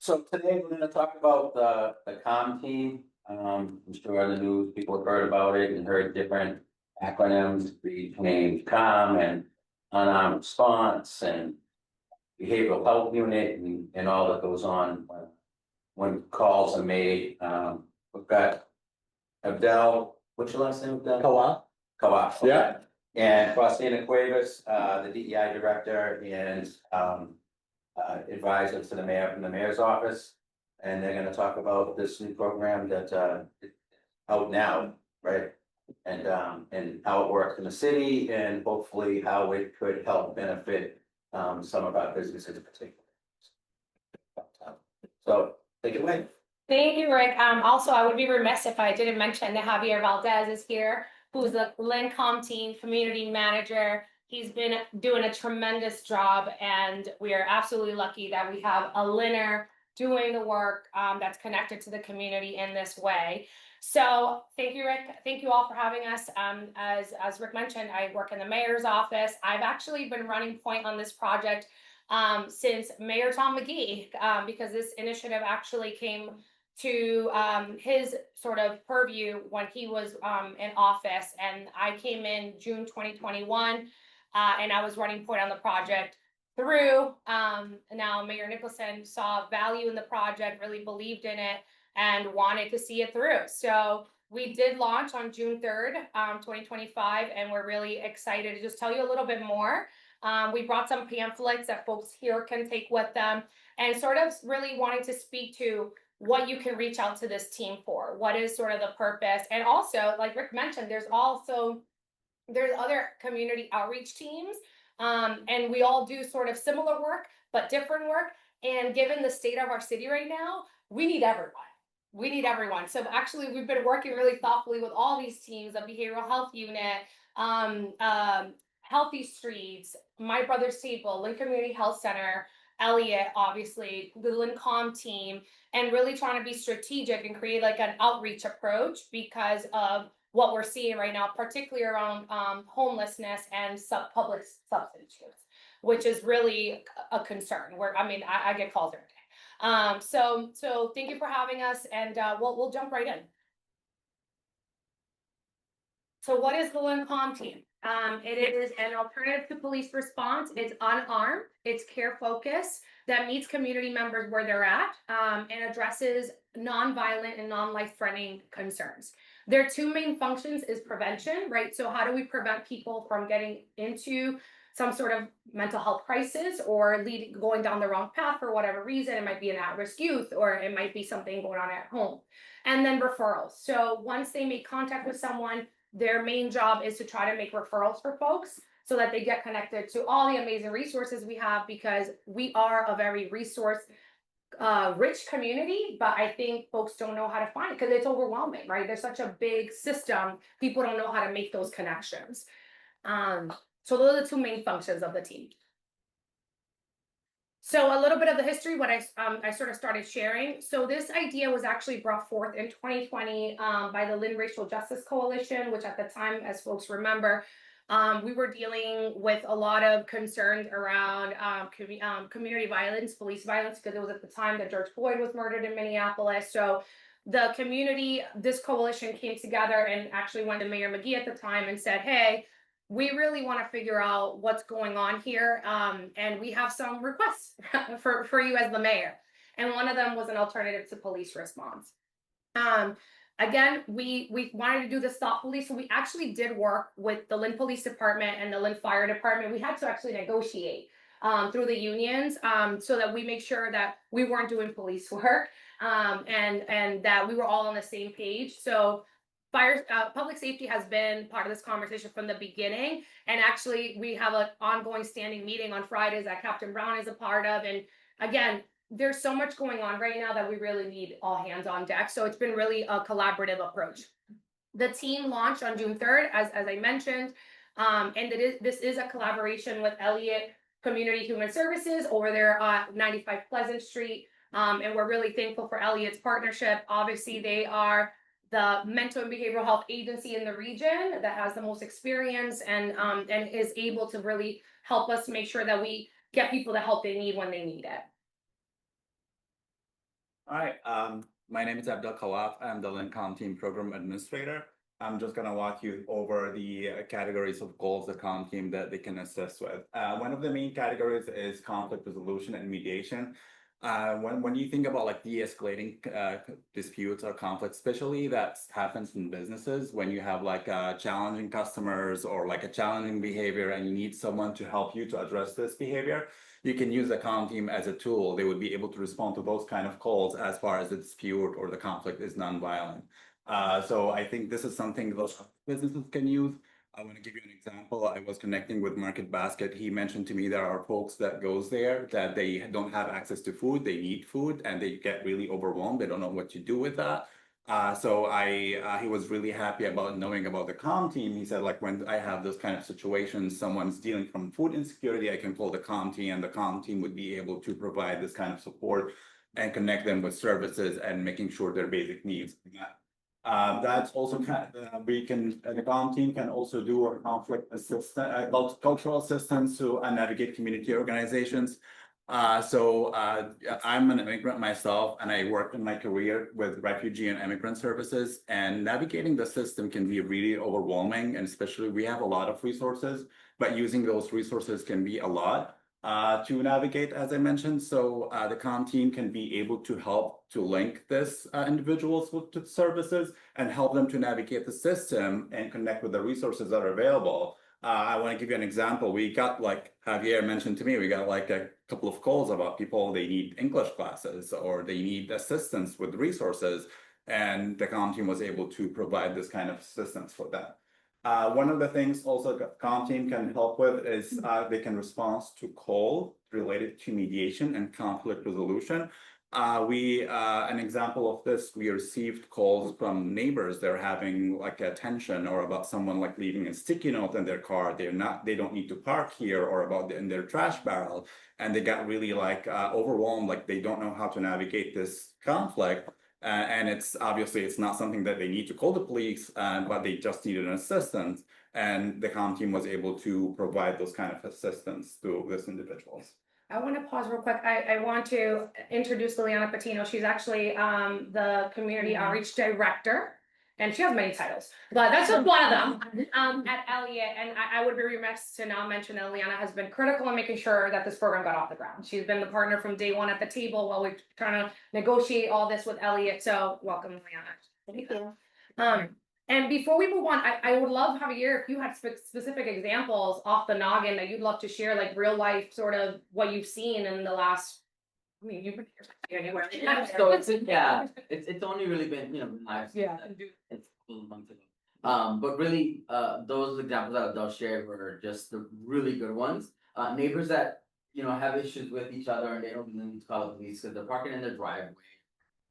So today we're gonna talk about the CALM team. I'm sure in the news, people have heard about it and heard different acronyms between CALM and unarmed response and behavioral health unit and all that goes on when calls are made. We've got Abdel, what's your last name, Abdel? Kawaf. Kawaf. Yeah. And Faustina Cueves, the DEI director and advisor to the mayor from the mayor's office. And they're gonna talk about this new program that is out now, right? And how it works in the city and hopefully how it could help benefit some of our businesses in particular. So take it away. Thank you, Rick. Also, I would be remiss if I didn't mention that Javier Valdez is here, who's the Lynn CALM Team community manager. He's been doing a tremendous job, and we are absolutely lucky that we have a Lynner doing the work that's connected to the community in this way. So thank you, Rick. Thank you all for having us. As Rick mentioned, I work in the mayor's office. I've actually been running point on this project since Mayor Tom McGee, because this initiative actually came to his sort of purview when he was in office, and I came in June 2021, and I was running point on the project through. Now Mayor Nicholson saw value in the project, really believed in it, and wanted to see it through. So we did launch on June 3rd, 2025, and we're really excited to just tell you a little bit more. We brought some pamphlets that folks here can take with them, and sort of really wanting to speak to what you can reach out to this team for, what is sort of the purpose. And also, like Rick mentioned, there's other community outreach teams, and we all do sort of similar work, but different work. And given the state of our city right now, we need everyone. We need everyone. So actually, we've been working really thoughtfully with all these teams, the behavioral health unit, Healthy Streets, My Brother's Table, Lynn Community Health Center, Elliott, obviously, the Lynn CALM team, and really trying to be strategic and create like an outreach approach because of what we're seeing right now, particularly around homelessness and public substance use, which is really a concern. I get calls every day. So thank you for having us, and we'll jump right in. So what is the Lynn CALM team? It is an alternative to police response. It's unarmed, it's care focused, that meets community members where they're at, and addresses non-violent and non-life-threatening concerns. Their two main functions is prevention, right? So how do we prevent people from getting into some sort of mental health crisis or going down the wrong path for whatever reason? It might be an at-risk youth, or it might be something going on at home. And then referrals. So once they make contact with someone, their main job is to try to make referrals for folks so that they get connected to all the amazing resources we have, because we are a very resource rich community, but I think folks don't know how to find it because it's overwhelming, right? There's such a big system, people don't know how to make those connections. So those are the two main functions of the team. So a little bit of the history, what I sort of started sharing. So this idea was actually brought forth in 2020 by the Lynn Racial Justice Coalition, which at the time, as folks remember, we were dealing with a lot of concerns around community violence, police violence, because it was at the time that George Floyd was murdered in Minneapolis. So the community, this coalition came together and actually went to Mayor McGee at the time and said, hey, we really want to figure out what's going on here, and we have some requests for you as the mayor. And one of them was an alternative to police response. Again, we wanted to do this thoughtfully, so we actually did work with the Lynn Police Department and the Lynn Fire Department. We had to actually negotiate through the unions so that we make sure that we weren't doing police work, and that we were all on the same page. So public safety has been part of this conversation from the beginning, and actually we have an ongoing standing meeting on Fridays that Captain Brown is a part of. And again, there's so much going on right now that we really need all hands on deck. So it's been really a collaborative approach. The team launched on June 3rd, as I mentioned, and this is a collaboration with Elliott Community Human Services over there at 95 Pleasant Street, and we're really thankful for Elliott's partnership. Obviously, they are the mental and behavioral health agency in the region that has the most experience and is able to really help us make sure that we get people the help they need when they need it. All right, my name is Abdel Kawaf. I'm the Lynn CALM Team Program Administrator. I'm just gonna walk you over the categories of goals the CALM team that they can assist with. One of the main categories is conflict resolution and mediation. When you think about like de-escalating disputes or conflicts, especially that happens in businesses when you have like challenging customers or like a challenging behavior and you need someone to help you to address this behavior, you can use the CALM team as a tool. They would be able to respond to those kind of calls as far as the dispute or the conflict is nonviolent. So I think this is something those businesses can use. I want to give you an example. I was connecting with Market Basket. He mentioned to me there are folks that goes there that they don't have access to food. They need food and they get really overwhelmed. They don't know what to do with that. He was really happy about knowing about the CALM team. He said, like, when I have those kind of situations, someone's dealing from food insecurity, I can call the CALM team and the CALM team would be able to provide this kind of support and connect them with services and making sure their basic needs are met. That's also kind of, the CALM team can also do a conflict assistance, cultural assistance to navigate community organizations. I'm an immigrant myself and I worked in my career with refugee and immigrant services, and navigating the system can be really overwhelming, and especially we have a lot of resources, but using those resources can be a lot to navigate, as I mentioned. So the CALM team can be able to help to link this individuals with services and help them to navigate the system and connect with the resources that are available. I want to give you an example. We got, like Javier mentioned to me, we got like a couple of calls about people, they need English classes or they need assistance with resources. And the CALM team was able to provide this kind of assistance for that. One of the things also CALM team can help with is they can respond to call related to mediation and conflict resolution. An example of this, we received calls from neighbors. They're having like a tension or about someone like leaving a sticky note in their car. They don't need to park here, or about in their trash barrel. And they got really like overwhelmed, like they don't know how to navigate this conflict. And it's obviously it's not something that they need to call the police, but they just needed an assistance. And the CALM team was able to provide those kind of assistance to these individuals. I want to pause real quick. I want to introduce Liliana Patino. She's actually the Community Outreach Director, and she has many titles, but that's just one of them at Elliott. And I would be remiss to not mention that Liliana has been critical in making sure that this program got off the ground. She's been the partner from day one at the table while we're trying to negotiate all this with Elliott. So welcome, Liliana. Thank you. And before we move on, I would love, Javier, if you had specific examples off the noggin that you'd love to share, like real life, sort of what you've seen in the last. I mean, you've been here anywhere. So it's only really been, live. Yeah. It's a couple of months ago. But really, those examples that Abdel shared were just the really good ones. Neighbors that have issues with each other and they don't really need to call the police because they're parking in their driveway.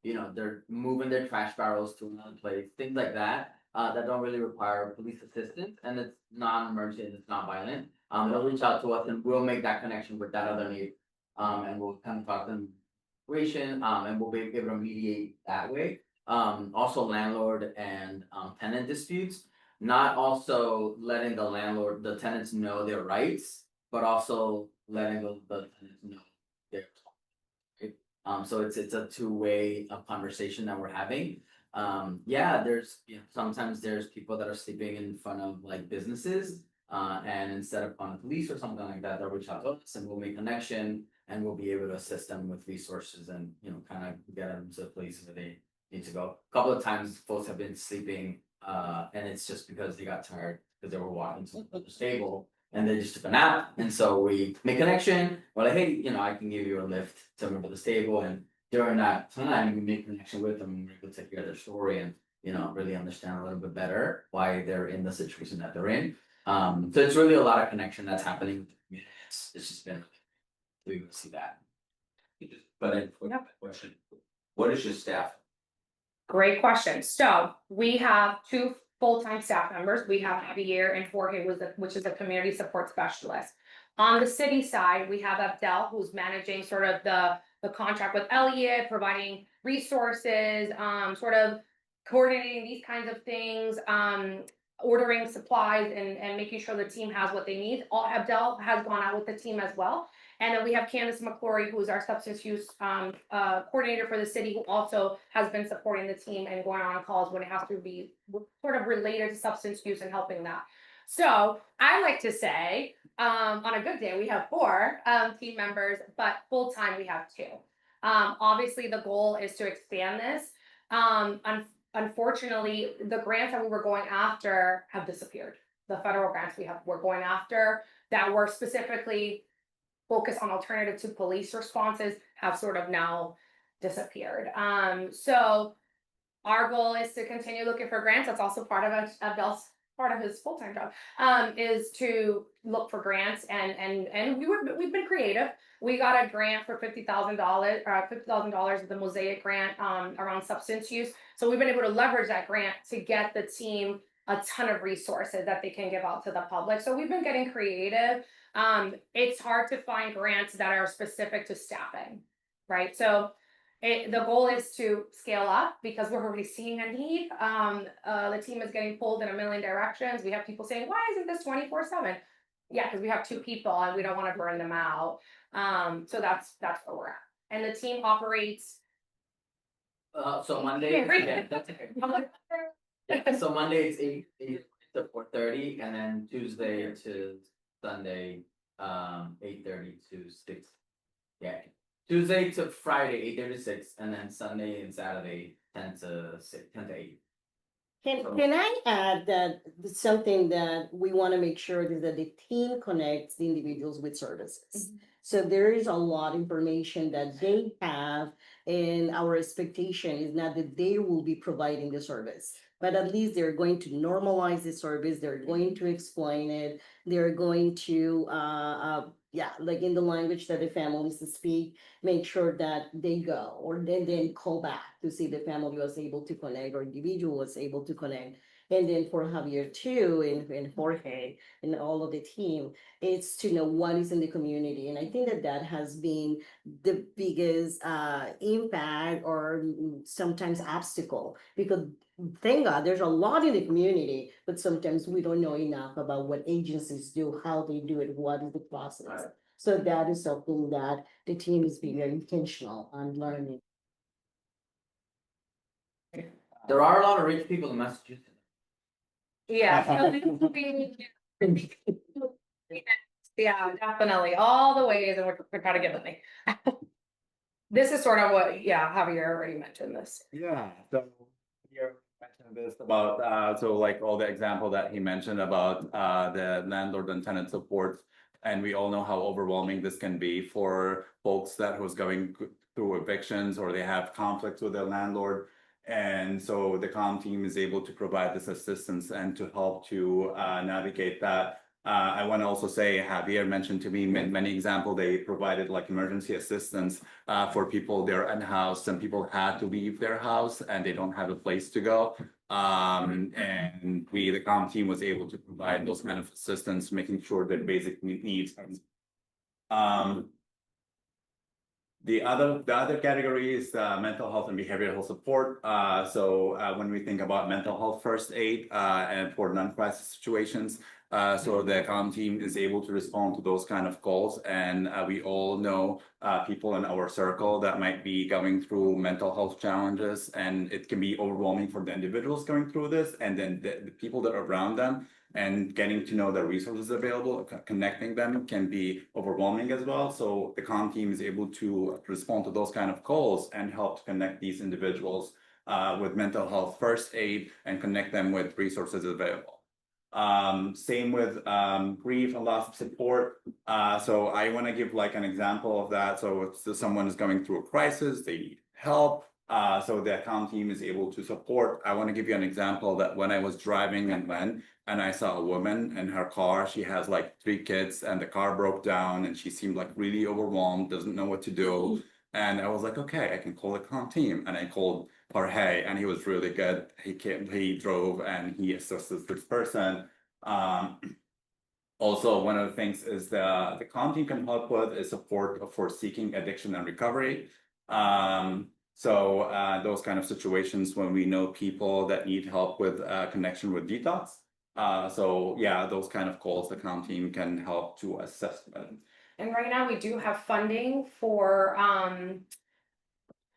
They're moving their trash barrels to another place, things like that. That don't really require police assistance, and it's non-emergent, it's not violent. They'll reach out to us and we'll make that connection with that other neighbor. And we'll kind of talk to them situation, and we'll be able to mediate that way. Also landlord and tenant disputes, not also letting the tenants know their rights, but also letting the tenants know their so it's a two-way conversation that we're having. There's sometimes there's people that are sleeping in front of like businesses, and instead of calling the police or something like that, they'll reach out to us and we'll make connection and we'll be able to assist them with resources and kind of get them to the place where they need to go. A couple of times folks have been sleeping and it's just because they got tired because they were walking to the stable and they just took a nap. And so we make connection. We're like, hey, I can give you a lift to remember the stable. And during that time, we make connection with them and we're able to take care of their story and, really understand a little bit better why they're in the situation that they're in. So it's really a lot of connection that's happening with the community. It's just been really to see that. Question. What is your staff? Great question. So we have two full-time staff members. We have Javier and Jorge, which is a community support specialist. On the city side, we have Abdel, who's managing sort of the contract with Elliott, providing resources, sort of coordinating these kinds of things. ordering supplies and making sure the team has what they need. Abdel has gone out with the team as well. And then we have Candace McClory, who is our substance use coordinator for the city, who also has been supporting the team and going on calls when it has to be sort of related to substance use and helping that. So I like to say, on a good day, we have 4 team members, but full-time we have 2. Obviously, the goal is to expand this. Unfortunately, the grants that we were going after have disappeared. The federal grants we're going after that were specifically focused on alternative to police responses have sort of now disappeared. So our goal is to continue looking for grants. That's also part of Abdel's part of his full-time job, is to look for grants and we've been creative. We got a grant for $50,000 of the Mosaic grant around substance use. So we've been able to leverage that grant to get the team a ton of resources that they can give out to the public. So we've been getting creative. It's hard to find grants that are specific to staffing, right? So the goal is to scale up because we're already seeing a need. The team is getting pulled in a million directions. We have people saying, why isn't this 24/7? Yeah, because we have 2 people and we don't want to burn them out. So that's where we're at. And the team operates. So Monday, Yeah, that's okay. I'm like, Yeah, so Monday it's 8 to 4:30, and then Tuesday to Sunday, 8:30 to 6. Yeah, Tuesday to Friday, 8:30 to 6, and then Sunday and Saturday, 10 to 6, 10 to 8. Can I add that something that we want to make sure is that the team connects the individuals with services. So there is a lot of information that they have, and our expectation is not that they will be providing the service, but at least they're going to normalize the service, they're going to explain it, they're going to like in the language that the families speak, make sure that they go or then call back to see the family was able to connect or individual was able to connect. And then for Javier too, and Jorge and all of the team, it's to know what is in the community. And I think that has been the biggest impact or sometimes obstacle, because thank God there's a lot in the community, but sometimes we don't know enough about what agencies do, how they do it, what is the process. Right. So that is something that the team is being very intentional on learning. There are a lot of rich people in Massachusetts. yeah. Yeah, definitely. All the ways, and we're trying to get with me. This is sort of what, Javier already mentioned this. Yeah, so you mentioned this about, so like all the example that he mentioned about the landlord and tenant support. And we all know how overwhelming this can be for folks that was going through evictions or they have conflicts with their landlord. And so the CALM team is able to provide this assistance and to help to navigate that. I want to also say, Javier mentioned to me many examples, they provided like emergency assistance for people they're unhoused, and people had to leave their house and they don't have a place to go. And the CALM team was able to provide those kind of assistance, making sure that basic needs. The other category is mental health and behavioral support. So when we think about mental health first aid and for non-crisis situations, so the CALM team is able to respond to those kind of calls. And we all know people in our circle that might be going through mental health challenges, and it can be overwhelming for the individuals going through this, and then the people that are around them. And getting to know the resources available, connecting them can be overwhelming as well. So the CALM team is able to respond to those kind of calls and help to connect these individuals with mental health first aid and connect them with resources available. Same with grief and loss of support. So I want to give like an example of that. So if someone is going through a crisis, they need help. So the CALM team is able to support. I want to give you an example that when I was driving and I saw a woman in her car, she has like 3 kids and the car broke down and she seemed like really overwhelmed, doesn't know what to do. And I was like, okay, I can call the CALM team. And I called Jorge and he was really good. He drove and he assisted this person. Also, one of the things is the CALM team can help with is support for seeking addiction and recovery. So those kind of situations when we know people that need help with connection with detox. So yeah, those kind of calls, the CALM team can help to assess them. And right now, we do have funding for,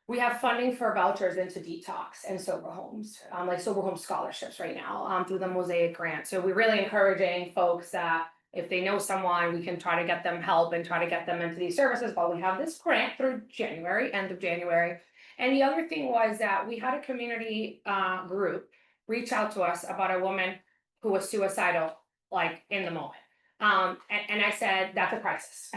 we have funding for vouchers into detox and sober homes, like sober home scholarships right now, through the Mosaic grant. So we're really encouraging folks that if they know someone, we can try to get them help and try to get them into these services. But we have this grant through January, end of January. And the other thing was that we had a community group reach out to us about a woman who was suicidal, like in the moment. And I said, that's a crisis.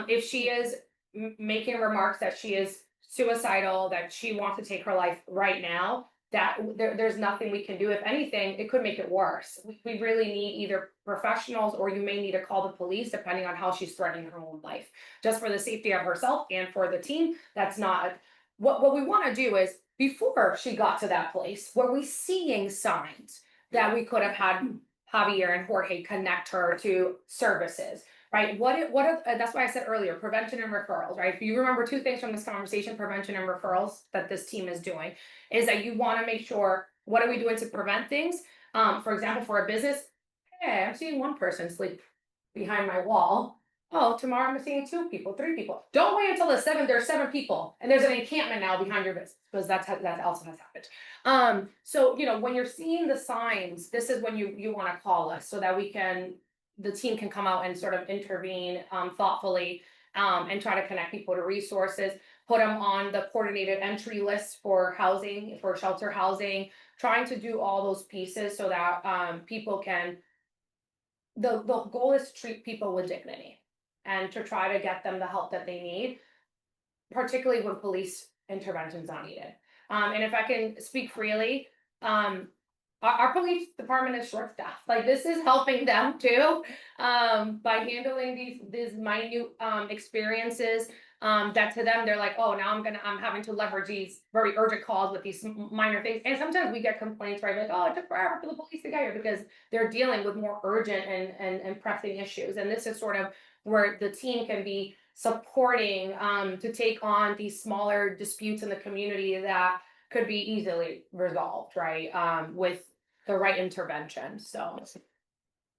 If she is making remarks that she is suicidal, that she wants to take her life right now, that there's nothing we can do. If anything, it could make it worse. We really need either professionals, or you may need to call the police depending on how she's threatening her own life, just for the safety of herself and for the team. That's not what we want to do. Is before she got to that place, were we seeing signs that we could have had Javier and Jorge connect her to services? Right, that's why I said earlier, prevention and referrals, right? If you remember two things from this conversation, prevention and referrals that this team is doing, is that you want to make sure, what are we doing to prevent things? For example, for a business, hey, I'm seeing one person sleep behind my wall. Oh, tomorrow I'm seeing 2 people, 3 people. Don't wait until there's 7 people and there's an encampment now behind your business, because that also has happened. So when you're seeing the signs, this is when you want to call us so that the team can come out and sort of intervene thoughtfully, and try to connect people to resources, put them on the coordinated entry list for housing, for shelter housing, trying to do all those pieces so that people can, the goal is to treat people with dignity and to try to get them the help that they need, particularly when police interventions are needed. And if I can speak freely, our police department is short staffed. Like, this is helping them too, by handling these minute experiences, that to them they're like, oh, now I'm having to leverage these very urgent calls with these minor things. And sometimes we get complaints, right? Like, oh, it took forever for the police to get here, because they're dealing with more urgent and pressing issues. And this is sort of where the team can be supporting, to take on these smaller disputes in the community that could be easily resolved, right? With the right intervention. So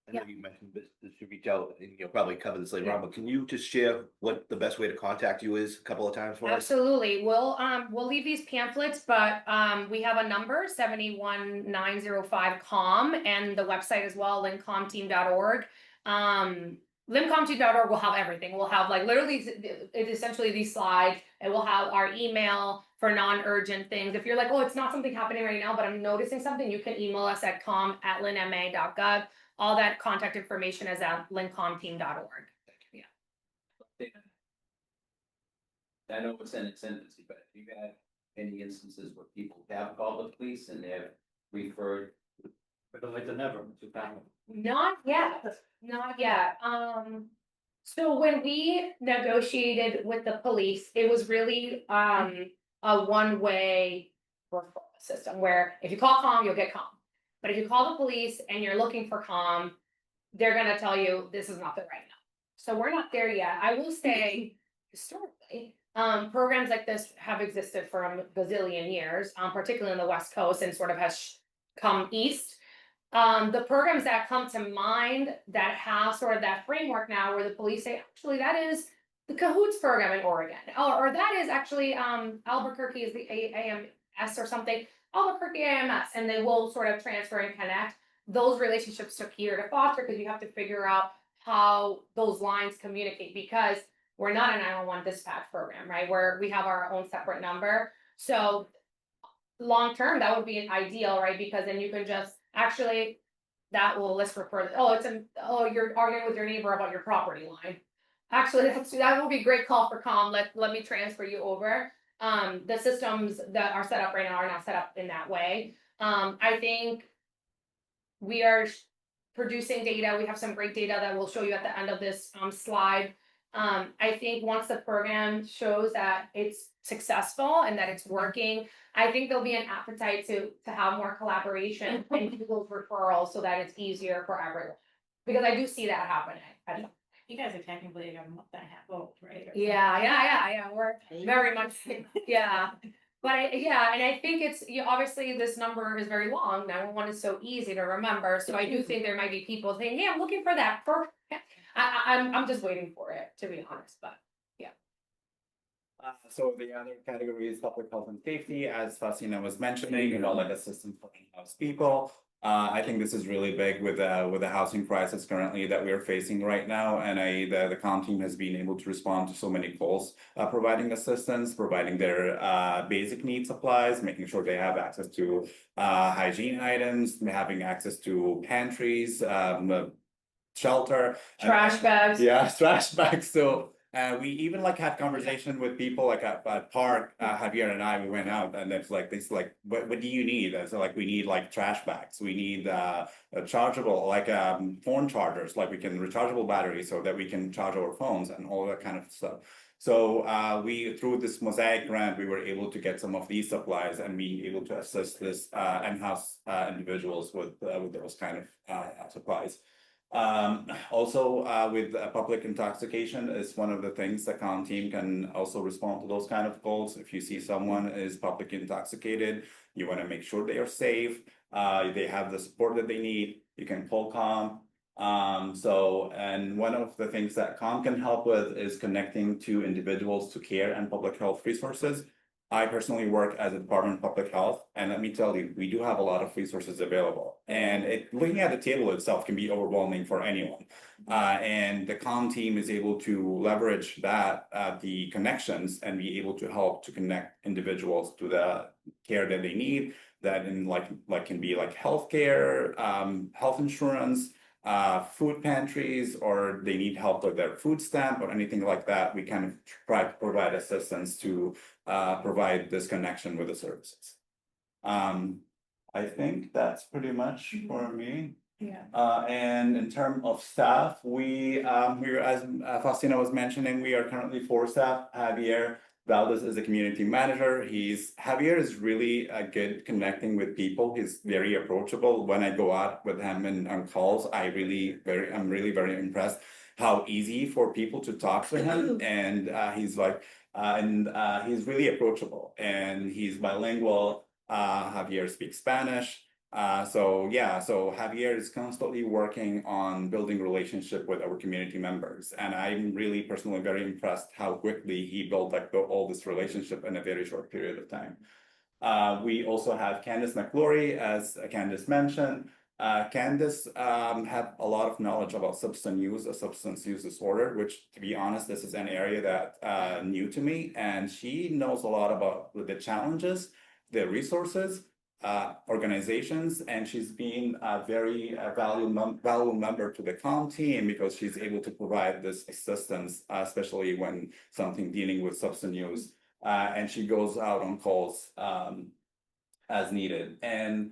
I know you mentioned this to reach out, and you'll probably cover this later on, but can you just share what the best way to contact you is a couple of times for us? absolutely, we'll leave these pamphlets, but we have a number 71905 CALM, and the website as well, lyncalmteam.org. Lyncalmteam.org will have everything. We'll have, like, literally, it's essentially these slides. It will have our email for non-urgent things. If you're like, oh, it's not something happening right now, but I'm noticing something, you can email us at calm@lynma.gov. All that contact information is at lyncalmteam.org. Yeah. I know it's in its infancy, but have you had any instances where people have called the police and they've referred, but like the never to family? Not yet, not yet. So when we negotiated with the police, it was really a one-way referral system, where if you call CALM, you'll get CALM. But if you call the police and you're looking for CALM, they're gonna tell you this is not the right number. So we're not there yet. I will say, historically, programs like this have existed for a gazillion years, particularly on the West Coast, and sort of has come east. The programs that come to mind that have sort of that framework now, where the police say, actually, that is the Cahoots program in Oregon, or that is actually Albuquerque is the AMS or something, Albuquerque AMS, and they will sort of transfer and connect. Those relationships took years to foster, because you have to figure out how those lines communicate, because we're not a 911 dispatch program, right? Where we have our own separate number. So long term, that would be an ideal, right? Because then you can just actually, that will list refer, you're arguing with your neighbor about your property line. Actually, that will be a great call for CALM. Let me transfer you over. The systems that are set up right now are not set up in that way. I think we are producing data. We have some great data that we'll show you at the end of this slide. I think once the program shows that it's successful and that it's working, I think there'll be an appetite to have more collaboration and do those referrals so that it's easier for everyone. Because I do see that happening. You guys are technically a month and a half old, right? Yeah. We're very much, yeah. But yeah, and I think it's, obviously this number is very long, 911 is so easy to remember, so I do think there might be people saying, hey, I'm looking for that for. I'm just waiting for it, to be honest, but. So the other category is public health and safety, as Faustina was mentioning, like assistance for in-house people. I think this is really big with the housing crisis currently that we're facing right now, and the CALM team has been able to respond to so many calls, providing assistance, providing their basic need supplies, making sure they have access to hygiene items, having access to pantries, shelter. Trash bags. Yeah, trash bags. So we even like had conversation with people like at park, Javier and I, we went out and it's like, what do you need? And so like, we need like trash bags. We need a chargeable, like phone chargers, like we can rechargeable batteries so that we can charge our phones and all that kind of stuff. So we, through this Mosaic grant, we were able to get some of these supplies and be able to assist this in-house individuals with those kind of supplies. Also, with public intoxication is one of the things the CALM team can also respond to those kind of calls. If you see someone is publicly intoxicated, you want to make sure they are safe, they have the support that they need, you can call CALM. And one of the things that CALM can help with is connecting to individuals to care and public health resources. I personally work as a Department of Public Health, and let me tell you, we do have a lot of resources available. And looking at the table itself can be overwhelming for anyone. And the CALM team is able to leverage that, the connections, and be able to help to connect individuals to the care that they need. That in like can be like healthcare, health insurance, food pantries, or they need help with their food stamp or anything like that. We kind of try to provide assistance to provide this connection with the services. I think that's pretty much for me. Yeah. And in terms of staff, we're as Faustina was mentioning, we are currently 4 staff. Javier Valdez is a community manager. Javier is really good connecting with people. He's very approachable. When I go out with him on calls, I'm really very impressed how easy for people to talk to him. And he's like, he's really approachable and he's bilingual. Javier speaks Spanish. So Javier is constantly working on building relationship with our community members. And I'm really personally very impressed how quickly he built all this relationship in a very short period of time. We also have Candice McClory, as Candice mentioned. Candice had a lot of knowledge about substance use disorder, which, to be honest, this is an area that new to me. And she knows a lot about the challenges, the resources, organizations, and she's been a very valuable member to the CALM team because she's able to provide this assistance, especially when something dealing with substance use. And she goes out on calls as needed. And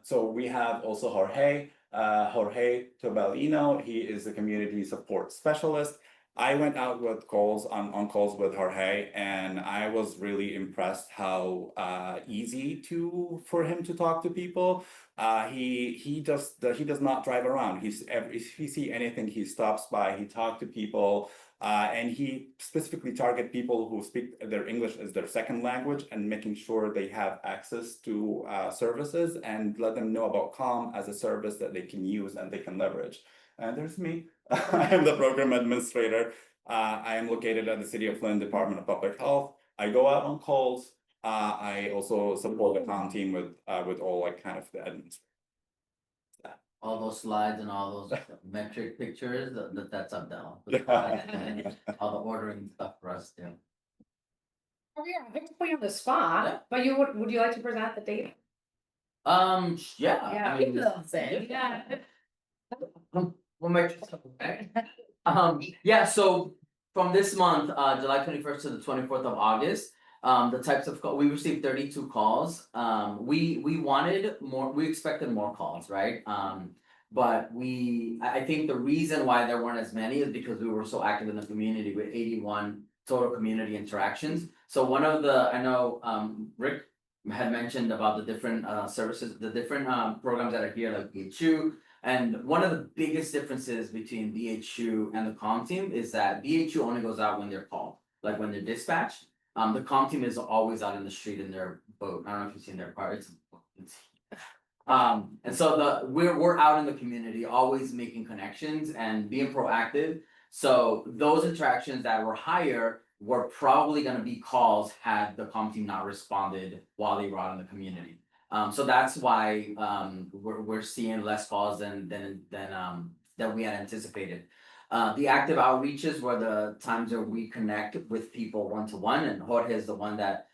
so we have also Jorge Tobelino. He is a community support specialist. I went out with calls on calls with Jorge, and I was really impressed how easy for him to talk to people. He does not drive around. If he see anything, he stops by. He talks to people, and he specifically target people who speak their English as their second language, and making sure they have access to services and let them know about CALM as a service that they can use and they can leverage. And there's me. I am the program administrator. I am located at the City of Lynn Department of Public Health. I go out on calls. I also support the CALM team with all like kind of the administration. All those slides and all those metric pictures, that's Abdel. All the ordering stuff for us too. Oh yeah, I have to put you on the spot, Yeah. but would you like to present the data? Yeah. Yeah. I mean, Yeah. We'll make sure. Yeah, so from this month, July 21st to the 24th of August, the types of we received 32 calls. We wanted more, we expected more calls, right? But I think the reason why there weren't as many is because we were so active in the community with 81 total community interactions. So one of the, I know Rick had mentioned about the different services, the different programs that are here, like BHU. And one of the biggest differences between BHU and the CALM team is that BHU only goes out when they're called, like when they're dispatched. The CALM team is always out in the street in their boat. I don't know if you've seen their car. It's and so we're out in the community, always making connections and being proactive. So those interactions that were higher were probably gonna be calls had the CALM team not responded while they were out in the community. So that's why we're seeing less calls than we had anticipated. The active outreaches were the times where we connect with people one-to-one, and Jorge is the one that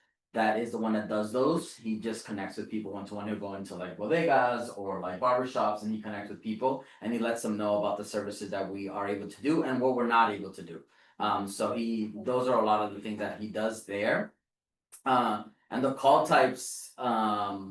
is the one that does those. He just connects with people one-to-one who go into like bodegas or like barbershops, and he connects with people and he lets them know about the services that we are able to do and what we're not able to do. So those are a lot of the things that he does there. And the call types, my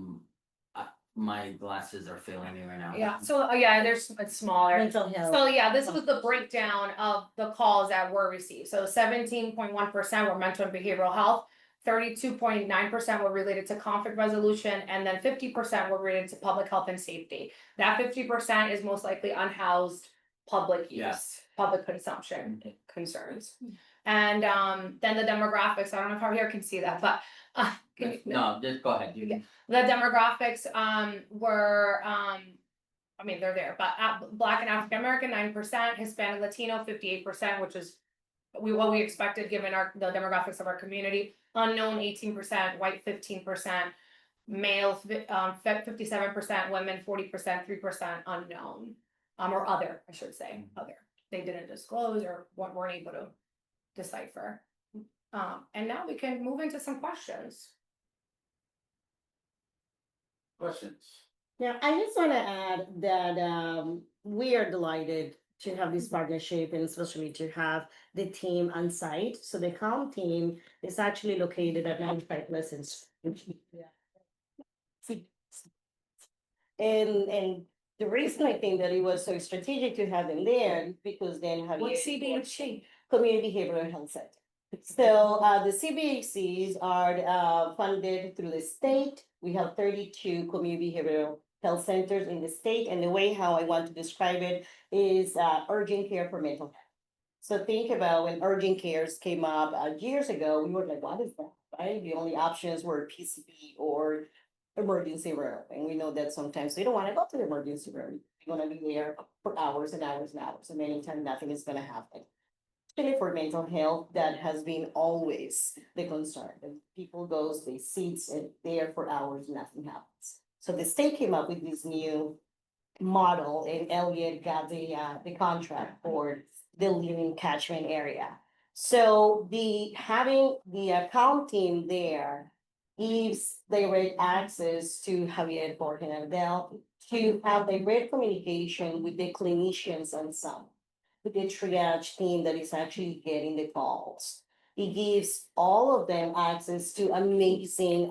glasses are failing me right now. Yeah, so it's smaller. Mental health. So yeah, this was the breakdown of the calls that were received. So 17.1% were mental and behavioral health, 32.9% were related to conflict resolution, and then 50% were related to public health and safety. That 50% is most likely unhoused public use, Yes. public consumption concerns. And then the demographics, I don't know if Javier can see that, but No, just go ahead. the demographics were I mean, they're there, but Black and African American 9%, Hispanic Latino 58%, which is what we expected given the demographics of our community. Unknown 18%, white 15%, male 57%, women 40%, 3% unknown. Or other, I should say, other. They didn't disclose or weren't able to decipher. And now we can move into some questions. Questions? Yeah, I just want to add that we are delighted to have this partnership and especially to have the team on site. So the CALM team is actually located at 95 Pleasant. And the reason I think that it was so strategic to have them there is because then have What's CBHC? Community Behavioral Health Center. So the CBHCs are funded through the state. We have 32 community behavioral health centers in the state, and the way how I want to describe it is urgent care for mental health. So think about when urgent cares came up years ago, we were like, what is that, right? The only options were PCP or emergency room, and we know that sometimes we don't want to go to the emergency room. We're gonna be there for hours and hours and hours, and many times nothing is gonna happen. Especially for mental health, that has been always the concern. And people goes, they sit and there for hours, nothing happens. So the state came up with this new model, and Elliott got the contract for the living catchment area. So having the CALM team there gives direct access to Javier, Jorge, and Abdel to have direct communication with the clinicians on site, with the triage team that is actually getting the calls. It gives all of them access to amazing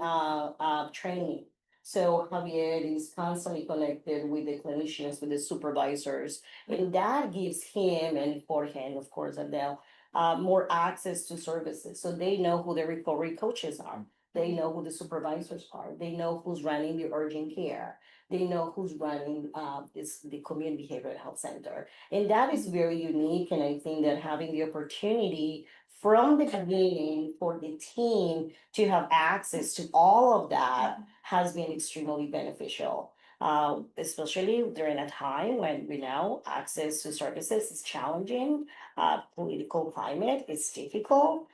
training. So Javier is constantly connected with the clinicians, with the supervisors, and that gives him and Jorge, and of course Abdel, more access to services. So they know who the recovery coaches are. They know who the supervisors are. They know who's running the urgent care. They know who's running the community behavioral health center. And that is very unique. And I think that having the opportunity from the beginning for the team to have access to all of that has been extremely beneficial. Especially during a time when we know access to services is challenging, political climate is difficult.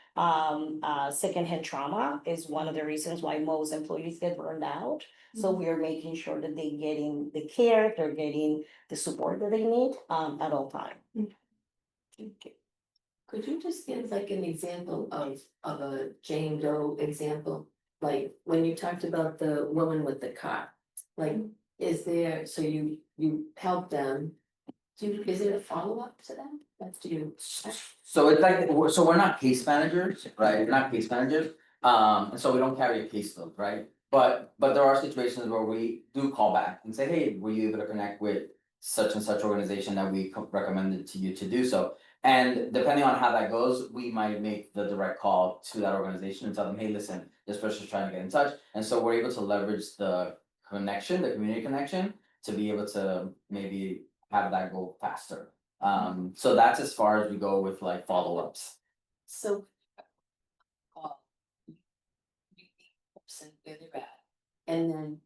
Secondhand trauma is one of the reasons why most employees get burned out. So we are making sure that they're getting the care, they're getting the support that they need at all times. Could you just give like an example of a Jane Doe example? Like when you talked about the woman with the car, like is there, so you help them, is there a follow-up to that? That's you. So it's like, so we're not case managers, right? We're not case managers, and so we don't carry a caseload, right? But there are situations where we do call back and say, hey, were you able to connect with such and such organization that we recommended to you to do so? And depending on how that goes, we might make the direct call to that organization and tell them, hey, listen, this person's trying to get in touch. And so we're able to leverage the connection, the community connection, to be able to maybe have that go faster. So that's as far as we go with like follow-ups. So person where they're at. And then,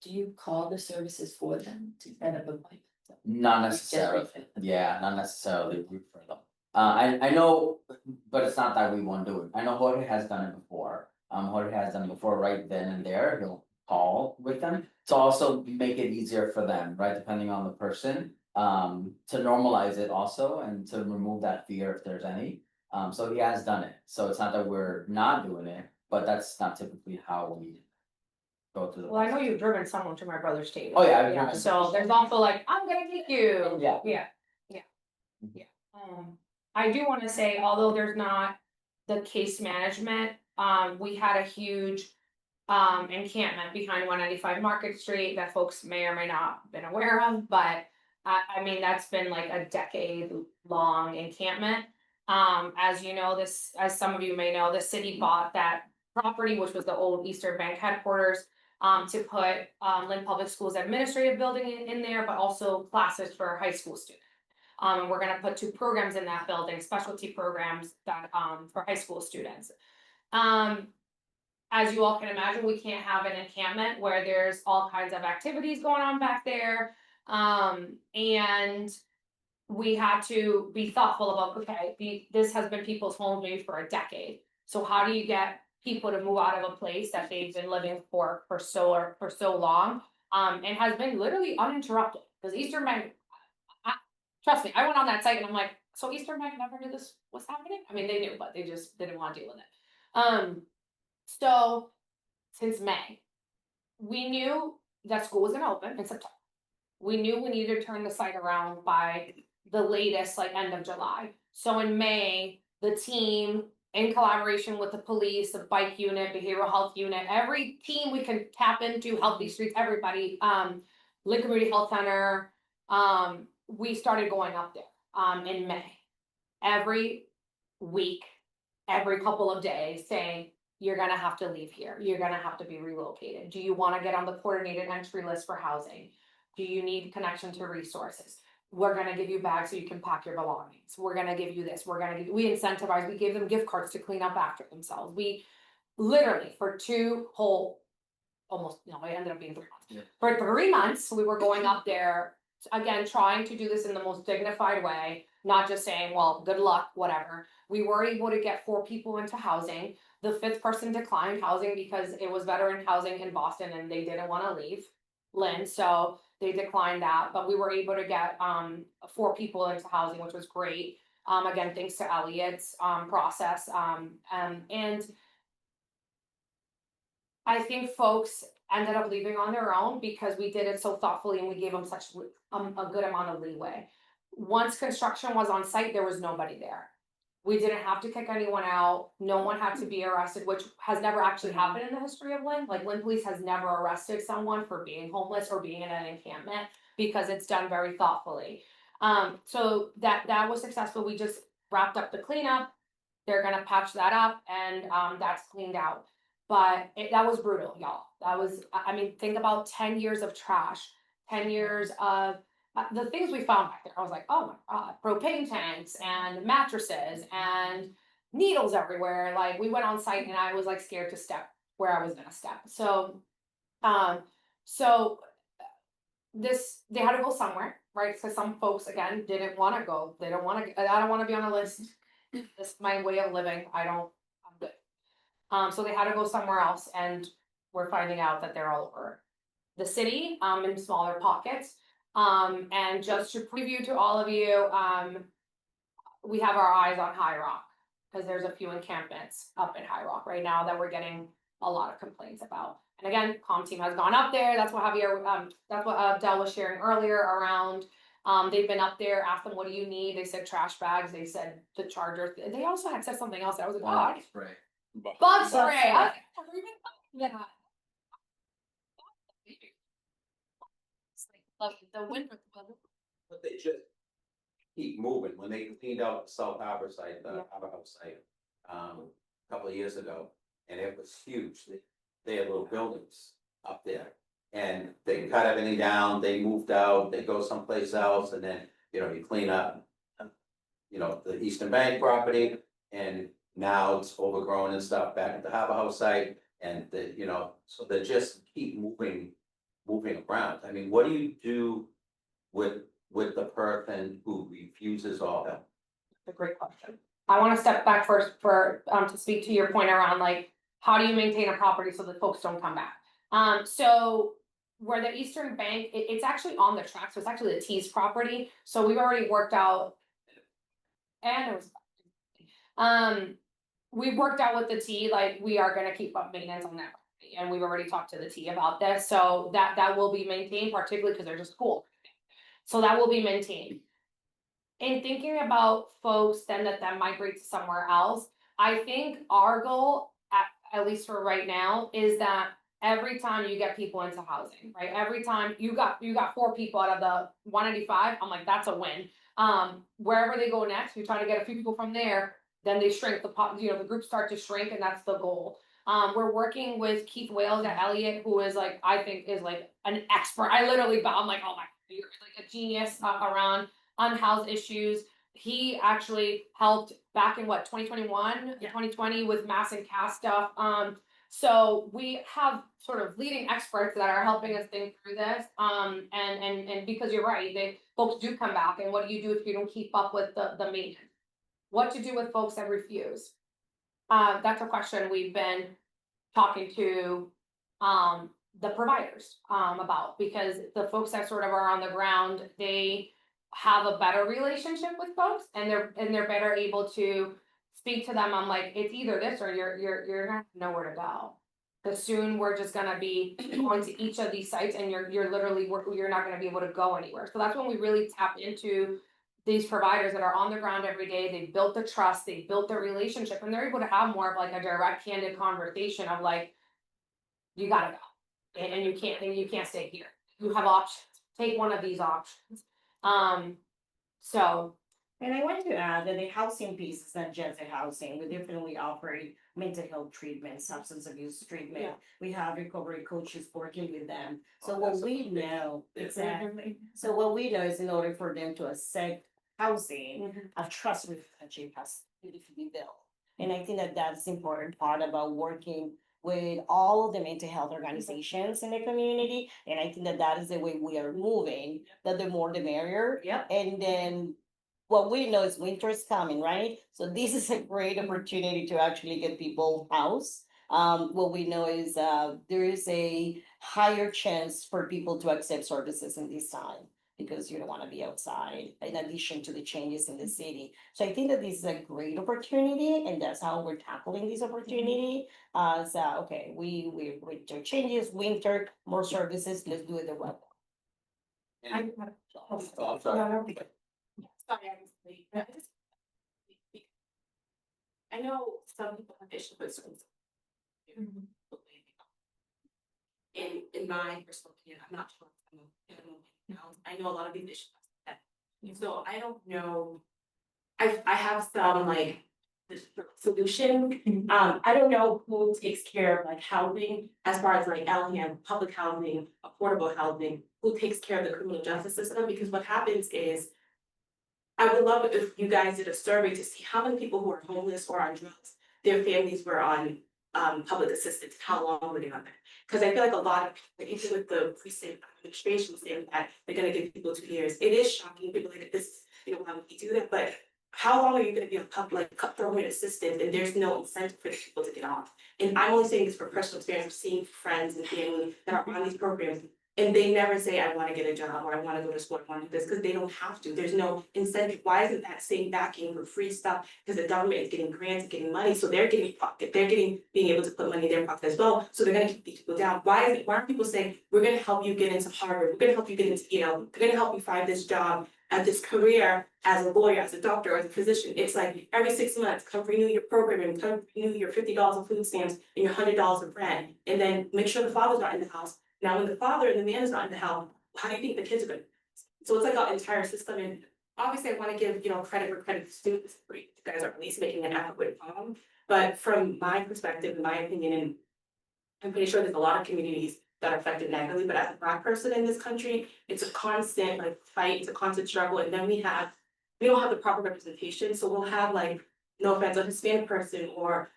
do you call the services for them to set up appointments? Not necessarily, yeah, not necessarily root for them. I know, but it's not that we won't do it. I know Jorge has done it before. Jorge has done it before right then and there. He'll call with them to also make it easier for them, right? Depending on the person. To normalize it also and to remove that fear if there's any. So he has done it. So it's not that we're not doing it, but that's not typically how we go through the. Well, I know you've driven someone to my brother's table. Oh, yeah, I've Yeah, driven- so there's also like, I'm gonna take you. Yeah. Yeah. I do wanna say, although there's not the case management, we had a huge. Encampment behind 195 Market Street that folks may or may not have been aware of, but. I mean, that's been like a decade long encampment. As you know, as some of you may know, the city bought that property, which was the old Eastern Bank headquarters. To put Lynn Public Schools administrative building in there, but also classes for high school students. And we're gonna put 2 programs in that building, specialty programs that for high school students. As you all can imagine, we can't have an encampment where there's all kinds of activities going on back there. And we had to be thoughtful about, okay, this has been people's homes maybe for a decade. So how do you get people to move out of a place that they've been living for so long? And has been literally uninterrupted, because Eastern Bank, trust me, I went on that site and I'm like, so Eastern Bank never knew this was happening? I mean, they knew, but they just didn't want to deal with it. So since May, we knew that school was gonna open in September. We knew we needed to turn the site around by the latest, like end of July. So in May, the team, in collaboration with the police, the bike unit, behavioral health unit, every team we can tap into, Healthy Streets, everybody, Lynn Community Health Center, we started going up there, in May. Every week, every couple of days, saying, you're gonna have to leave here, you're gonna have to be relocated. Do you wanna get on the coordinated entry list for housing? Do you need connection to resources? We're gonna give you bags so you can pack your belongings. We're gonna give you this, we incentivize, we gave them gift cards to clean up after themselves. We literally for 2 whole, almost, no, it ended up being 3 months. Yeah. For 3 months, we were going up there, again, trying to do this in the most dignified way, not just saying, well, good luck, whatever. We were able to get 4 people into housing. The 5th person declined housing because it was veteran housing in Boston and they didn't wanna leave Lynn, so they declined that, but we were able to get 4 people into housing, which was great. Again, thanks to Elliot's process, and I think folks ended up leaving on their own because we did it so thoughtfully and we gave them such a good amount of leeway. Once construction was on site, there was nobody there. We didn't have to kick anyone out, no one had to be arrested, which has never actually happened in the history of Lynn. Like Lynn Police has never arrested someone for being homeless or being in an encampment because it's done very thoughtfully. So that was successful, we just wrapped up the cleanup. They're gonna patch that up and that's cleaned out. But that was brutal, y'all. That was, I mean, think about 10 years of trash, 10 years of the things we found back there. I was like, oh my God, propane tanks and mattresses and needles everywhere. Like we went on site and I was like scared to step where I was gonna step. So, they had to go somewhere, right? So some folks again didn't want to go. They don't want to. I don't want to be on a list. This is my way of living. I'm good. So they had to go somewhere else, and we're finding out that they're all over the city, in smaller pockets. And just to preview to all of you, we have our eyes on High Rock, because there's a few encampments up in High Rock right now that we're getting a lot of complaints about. And again, CALM Team has gone up there, that's what Abdel was sharing earlier around, they've been up there, asked them, what do you need? They said trash bags, they said the charger, they also had said something else, that was like, Bug spray. bug spray, yeah. Like the winter. But they just keep moving. When they cleaned out the South Harbor site, the Yeah. Harbor House site, a couple of years ago, and it was huge. They had little buildings up there. And they cut everything down, they moved out, they go someplace else, and then, you clean up, the Eastern Bank property, and now it's overgrown and stuff back at the Harbor House site. And that, you know, so they just keep moving around. I mean, what do you do with the person who refuses all that? A great question. I wanna step back first for, to speak to your point around like, how do you maintain a property so that folks don't come back? So where the Eastern Bank, it's actually on the track, so it's actually the T's property, so we've already worked out. And it was. We've worked out with the T, like, we are gonna keep up maintenance on that property, and we've already talked to the T about this, so that will be maintained, particularly because they're just cool. So that will be maintained. In thinking about folks then that migrate to somewhere else, I think our goal, at least for right now, is that every time you get people into housing, right? Every time you got 4 people out of the 185, I'm like, that's a win. Wherever they go next, we try to get a few people from there, then they shrink the groups start to shrink, and that's the goal. We're working with Keith Wales at Elliott, who is like, I think is like an expert. I'm like, oh my, you're like a genius around unhoused issues. He actually helped back in 2021, 2020 with mass and cast stuff. So we have sort of leading experts that are helping us think through this. And because you're right, folks do come back, and what do you do if you don't keep up with the maintenance? What to do with folks that refuse? That's a question we've been talking to the providers about, because the folks that sort of are on the ground, they have a better relationship with folks, and they're better able to speak to them. I'm like, it's either this or you're gonna know where to go. Because soon we're just gonna be going to each of these sites, and you're literally you're not gonna be able to go anywhere. So that's when we really tap into these providers that are on the ground every day. They've built the trust, they've built the relationship, and they're able to have more of like a direct, candid conversation of like, you gotta go, and you can't stay here. You have options. Take one of these options. So. And I want to add that the housing piece is not just the housing. We definitely operate mental health treatment, substance abuse treatment. Yeah. We have recovery coaches working with them. So what we know, exactly. So what we know is in order for them to accept housing, a trust relationship has to be built. And I think that that's the important part about working with all of the mental health organizations in the community. And I think that that is the way we are moving, that the more the merrier. Yep. And then what we know is winter is coming, right? So this is a great opportunity to actually get people housed. What we know is there is a higher chance for people to accept services in this time, because you don't want to be outside, in addition to the changes in the city. So I think that this is a great opportunity, and that's how we're tackling this opportunity. So okay, we winter changes, winter, more services, let's do it the right way. I'm sorry. Sorry, I was late. I know some people have issues with certain. In my personal opinion, I'm not sure. I know a lot of these issues. So I don't know. I have some like the solution. I don't know who takes care of like housing as far as like LHM, public housing, affordable housing, who takes care of the criminal justice system, because what happens is, I would love it if you guys did a survey to see how many people who are homeless or on drugs, their families were on public assistance, how long were they on that? Because I feel like a lot of people, even with the recent administration saying that they're gonna give people 2 years, it is shocking. People like this, why would we do that? But how long are you gonna be on government assistance, and there's no incentive for people to get off? And I'm only saying this for personal experience, seeing friends and family that are on these programs. And they never say, I wanna get a job, or I wanna go to school, I wanna do this, because they don't have to. There's no incentive. Why isn't that same backing for free stuff? Because the government is getting grants, getting money, so they're getting pocket, being able to put money in their pocket as well. So they're gonna keep these people down. Why aren't people saying, we're gonna help you get into Harvard, we're gonna help you get into Yale, we're gonna help you find this job at this career as a lawyer, as a doctor, or as a physician? It's like every 6 months, come renew your program, and come renew your $50 of food stamps and your $100 of rent, and then make sure the father's not in the house. Now, when the father and the man is not in the house, how do you think the kids are gonna? So it's like our entire system, and obviously I wanna give, credit where credit is due. You guys are at least making an adequate problem. But from my perspective, in my opinion, and I'm pretty sure there's a lot of communities that are affected negatively, but as a Black person in this country, it's a constant fight, it's a constant struggle, and then we don't have the proper representation. So we'll have no offense, a Hispanic person, or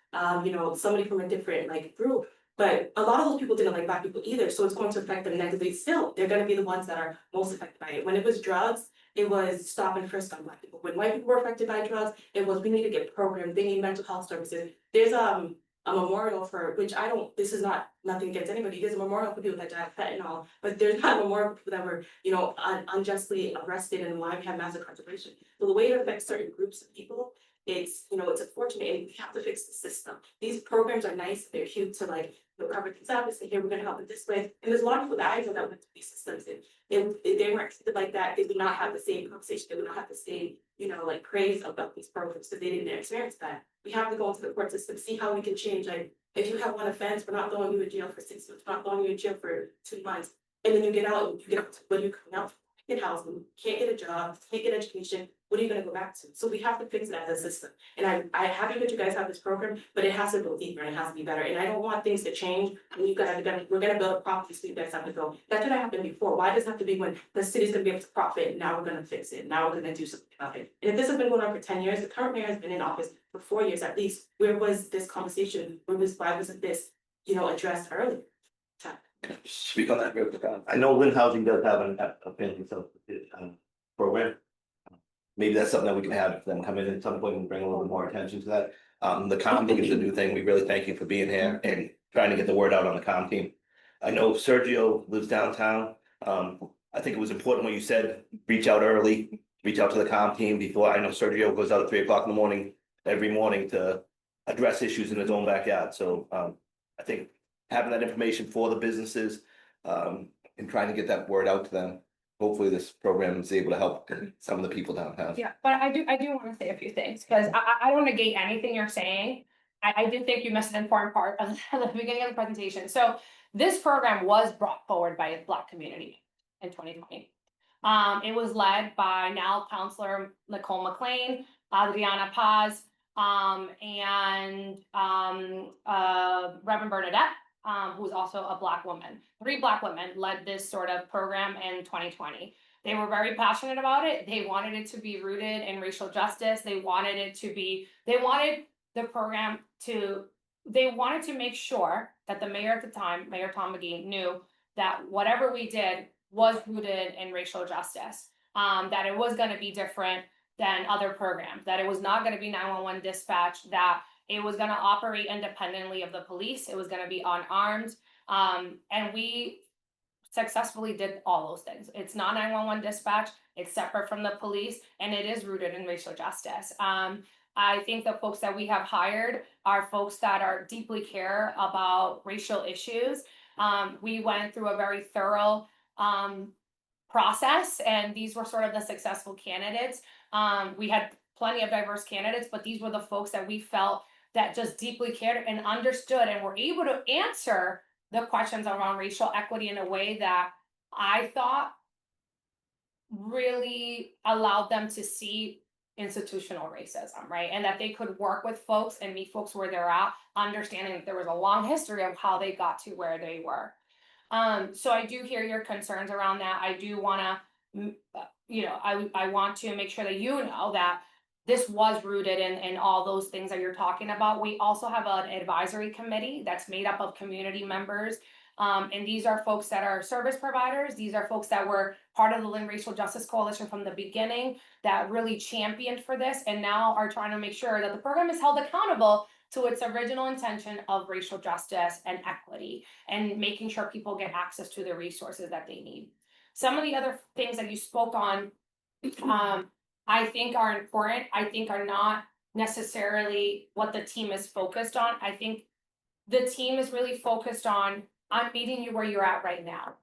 somebody from a different group, But a lot of those people didn't like Black people either, so it's going to affect them negatively still. They're gonna be the ones that are most affected by it. When it was drugs, it was stop and frisk on Black people. When white people were affected by drugs, it was we need to get programs, they need mental health services. There's a memorial for, which I don't, this is not nothing against anybody, there's a memorial for people that died of fentanyl, but there's not a memorial for people that were, unjustly arrested and why we have mass incarceration. So the way it affects certain groups of people, it's unfortunate, and we have to fix the system. These programs are nice, they're cute to like, cover things up and say, here, we're gonna help it this way. And there's a lot of people that I know that went through these systems, and if they weren't treated like that, they would not have the same conversation, they would not have the same, like praise about these programs, because they didn't experience that. We have to go into the court system, see how we can change, like, if you have one offense, we're not throwing you in jail for 6 months, we're not throwing you in jail for 2 months. And then you get out, when you come out, get housing, can't get a job, can't get education, what are you gonna go back to? So we have to fix it as a system. And I'm happy that you guys have this program, but it has to go deeper and it has to be better. And I don't want things to change when we're gonna build properties, so you guys have to go. That should have happened before. Why does it have to be when the city's gonna be able to profit? Now we're gonna fix it. Now we're gonna do something about it. And if this has been going on for 10 years, the current mayor has been in office for 4 years at least. Where was this conversation? Why wasn't this, addressed earlier? Speak on that real quick. I know Lynn Housing does have a family self program. Maybe that's something that we can have them come in at some point and bring a little bit more attention to that. The comm team is a new thing. We really thank you for being here and trying to get the word out on the comm team. I know Sergio lives downtown. I think it was important what you said, reach out early, reach out to the comm team before. I know Sergio goes out at 3 o'clock in the morning, every morning to address issues in his own backyard. So I think having that information for the businesses and trying to get that word out to them. Hopefully this program is able to help some of the people downtown. Yeah, but I do want to say a few things, because I don't negate anything you're saying. I do think you missed an important part of the beginning of the presentation. So this program was brought forward by a Black community in 2020. It was led by now Councilor Nicole McLean, Adriana Paz, and Reverend Bernadette, who's also a Black woman. 3 Black women led this sort of program in 2020. They were very passionate about it. They wanted it to be rooted in racial justice. They wanted the program to, they wanted to make sure that the mayor at the time, Mayor Tom McGee, knew that whatever we did was rooted in racial justice, that it was gonna be different than other programs, that it was not gonna be 911 dispatch, that it was gonna operate independently of the police, it was gonna be unarmed, and we successfully did all those things. It's not 911 dispatch, it's separate from the police, and it is rooted in racial justice. I think the folks that we have hired are folks that are deeply care about racial issues. We went through a very thorough process, and these were sort of the successful candidates. We had plenty of diverse candidates, but these were the folks that we felt that just deeply cared and understood and were able to answer the questions around racial equity in a way that I thought really allowed them to see institutional racism, right? And that they could work with folks and meet folks where they're at, understanding that there was a long history of how they got to where they were. So I do hear your concerns around that. I do wanna, I want to make sure that you know that this was rooted in all those things that you're talking about. We also have an advisory committee that's made up of community members. And these are folks that are service providers. These are folks that were part of the Lynn Racial Justice Coalition from the beginning that really championed for this and now are trying to make sure that the program is held accountable to its original intention of racial justice and equity and making sure people get access to the resources that they need. Some of the other things that you spoke on, I think are important. I think are not necessarily what the team is focused on. I think the team is really focused on, I'm meeting you where you're at right now.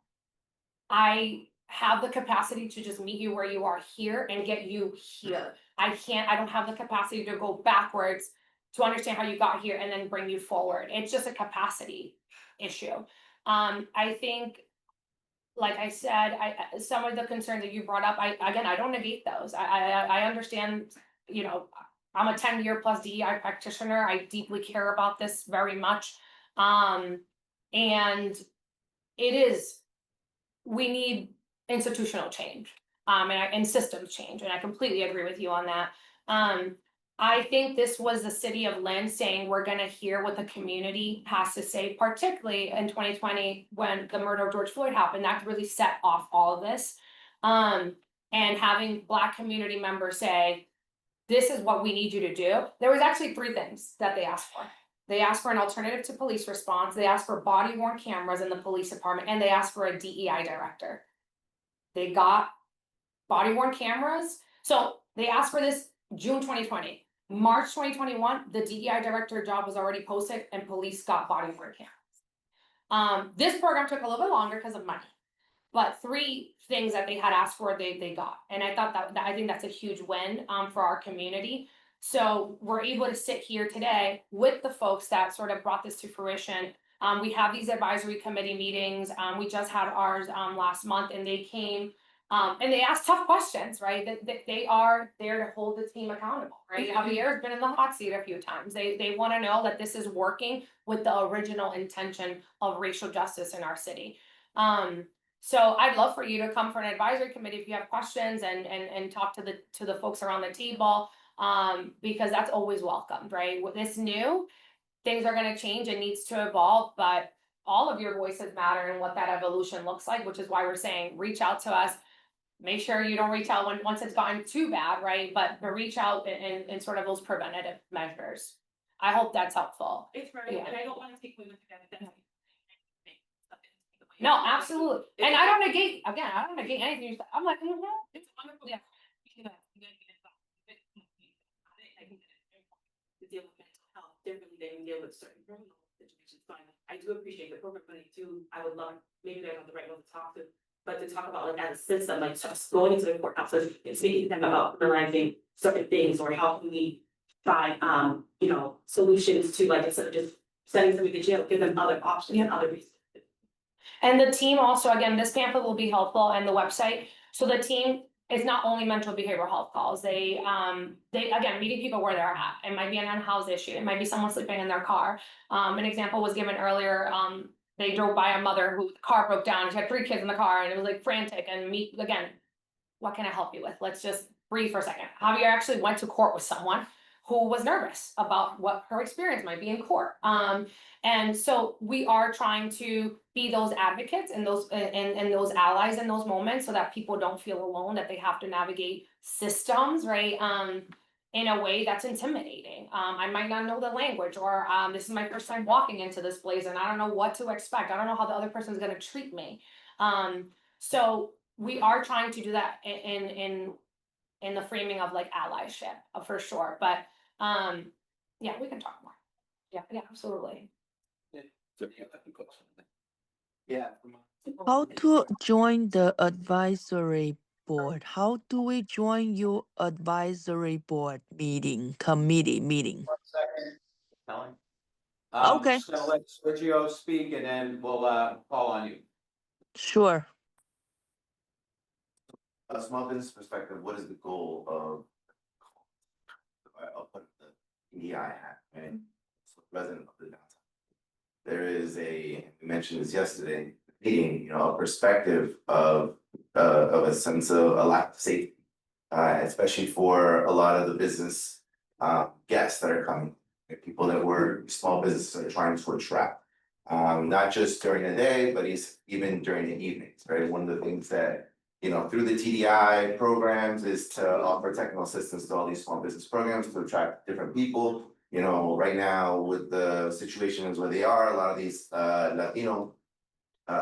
I have the capacity to just meet you where you are here and get you here. I don't have the capacity to go backwards to understand how you got here and then bring you forward. It's just a capacity issue. I think, like I said, some of the concerns that you brought up, I don't negate those. I understand, I'm a 10-year plus DEI practitioner. I deeply care about this very much. And we need institutional change, and systems change. And I completely agree with you on that. I think this was the city of Lynn saying, we're gonna hear what the community has to say, particularly in 2020, when the murder of George Floyd happened, that really set off all of this. And having Black community members say, this is what we need you to do. There was actually 3 things that they asked for. They asked for an alternative to police response, they asked for body worn cameras in the police department, and they asked for a DEI director. They got body worn cameras, so they asked for this June 2020. March 2021, the DEI director job was already posted and police got body worn cameras. This program took a little bit longer because of money. But 3 things that they had asked for, they got, and I thought that I think that's a huge win for our community. So we're able to sit here today with the folks that sort of brought this to fruition. We have these advisory committee meetings. We just had ours last month, and they came and they asked tough questions, right? That they are there to hold the team accountable, right? Javier's been in the hot seat a few times. They want to know that this is working with the original intention of racial justice in our city. So I'd love for you to come for an advisory committee if you have questions and talk to the folks around the table, because that's always welcomed, right? With this new, things are gonna change and needs to evolve, but all of your voices matter and what that evolution looks like, which is why we're saying, reach out to us. Make sure you don't reach out once it's gotten too bad, right? But reach out in sort of those preventative measures. I hope that's helpful. It's right, Yeah. and I don't wanna take away with that. No, absolutely. And I don't negate, again, I don't negate anything you said. I'm like, It's wonderful. Yeah. You know, you gotta get involved. I think that it's very important to deal with mental health differently than we deal with certain criminal situations. Fine. I do appreciate the program money too. I would love, maybe they're not the right one to talk to, but to talk about like as a system, like just going into the courthouses and speaking to them about realizing certain things or how can we find, you know, solutions to like instead of just sending somebody to jail, give them other options and other reasons. and the team also, again, this pamphlet will be helpful and the website. So the team is not only mental behavioral health calls. They again, meeting people where they're at. It might be an unhoused issue. It might be someone sleeping in their car. An example was given earlier. They drove by a mother whose car broke down. She had 3 kids in the car and it was like frantic, and again, what can I help you with? Let's just breathe for a second. Javier actually went to court with someone who was nervous about what her experience might be in court. And so we are trying to be those advocates and those allies in those moments so that people don't feel alone, that they have to navigate systems, right? In a way that's intimidating. I might not know the language, or this is my first time walking into this place and I don't know what to expect. I don't know how the other person's gonna treat me. So we are trying to do that in the framing of like allyship, for sure. But yeah, we can talk more. Yeah, absolutely. Yeah. How to join the advisory board? How do we join your advisory board committee meeting? 1 second. Helen? Okay. Just gonna let Sergio speak and then we'll call on you. Sure. A small business perspective, what is the goal of? I'll put the EI hat, right? So resident of the downtown. There is we mentioned this yesterday, meeting, a perspective of a sense of a lack of safety. Especially for a lot of the business guests that are coming, people that were small businesses are trying to attract. Not just during the day, but even during the evenings, right? One of the things that, through the TDI programs is to offer technical assistance to all these small business programs to attract different people. Right now with the situations where they are, a lot of these Latino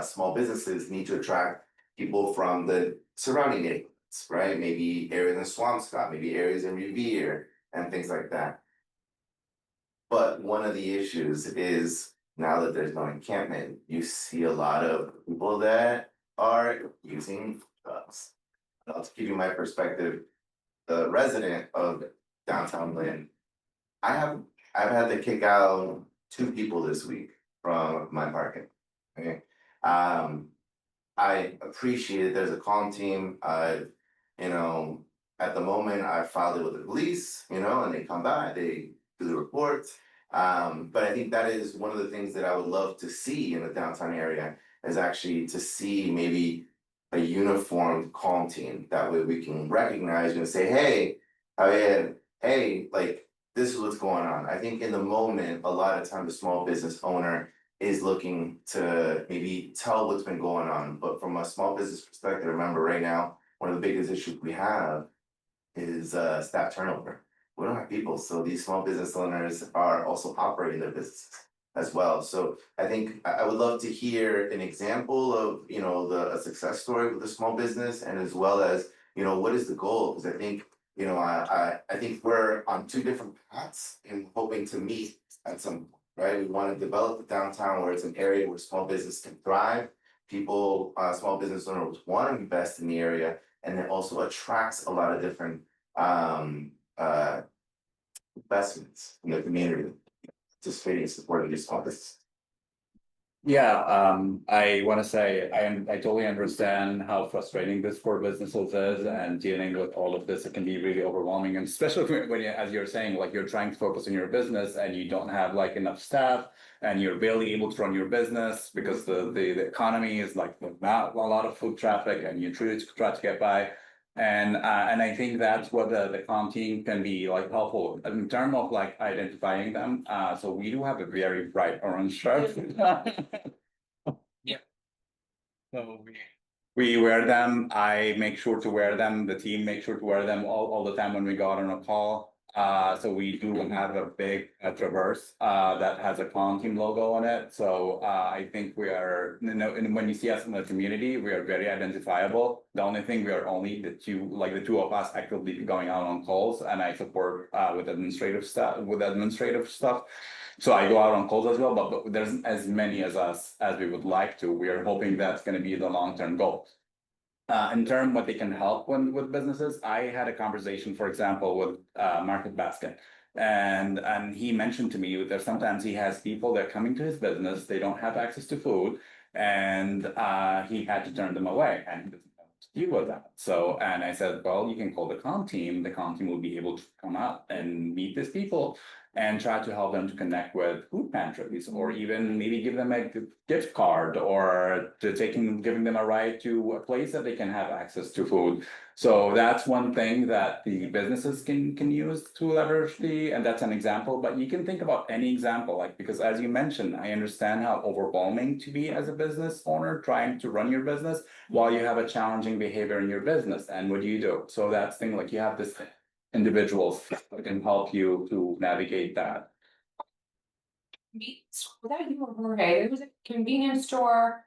small businesses need to attract people from the surrounding neighborhoods, right? Maybe areas in Swampscott, maybe areas in Revere and things like that. But one of the issues is now that there's no encampment, you see a lot of people that are using drugs. I'll give you my perspective, the resident of downtown Lynn. I've had to kick out 2 people this week from my parking. Okay. I appreciate there's a calm team. At the moment I filed it with the police, and they come by, they do the reports. But I think that is one of the things that I would love to see in the downtown area is actually to see maybe a uniformed calm team. That way we can recognize and say, hey, like this is what's going on. I think in the moment, a lot of times the small business owner is looking to maybe tell what's been going on, but from a small business perspective, remember right now, one of the biggest issues we have is staff turnover. We don't have people, so these small business owners are also operating their businesses as well. So I think I would love to hear an example of, you know, a success story with a small business, and as well as, you know, what is the goal? Because I think, you know, I think we're on two different paths and hoping to meet at some point, right? We want to develop the downtown where it's an area where small business can thrive. People, small business owners want to invest in the area, and it also attracts a lot of different investments in the community, participating and supporting these small businesses. Yeah, I wanna say, I totally understand how frustrating this for businesses is, and dealing with all of this, it can be really overwhelming, and especially when you, as you're saying, like, you're trying to focus on your business and you don't have like enough staff, and you're barely able to run your business because the economy is like, not a lot of foot traffic, and you try to get by. And I think that's what the CALM team can be like helpful in terms of like identifying them. So we do have a very bright orange shirt. Yeah. So we wear them. I make sure to wear them. The team makes sure to wear them all the time when we go out on a call. So we do have a big traverse that has a CALM team logo on it. So I think we are, you know, and when you see us in the community, we are very identifiable. The only thing, we are only the two of us actively going out on calls, and I support with administrative stuff. So I go out on calls as well, but there's as many as us as we would like to. We are hoping that's going to be the long-term goal. In terms what they can help with businesses, I had a conversation, for example, with Market Basket. And he mentioned to me that sometimes he has people that are coming to his business, they don't have access to food, and he had to turn them away, and he doesn't know what to do with that. So, and I said, well, you can call the CALM team. The CALM team will be able to come out and meet these people and try to help them to connect with food pantries, or even maybe give them a gift card, or giving them a ride to a place that they can have access to food. So that's one thing that the businesses can use to leverage and that's an example, but you can think about any example, like, because as you mentioned, I understand how overwhelming to be as a business owner trying to run your business while you have a challenging behavior in your business. And what do you do? So that's thing, like, you have this individuals that can help you to navigate that. Was that you or Jorge? There was a convenience store.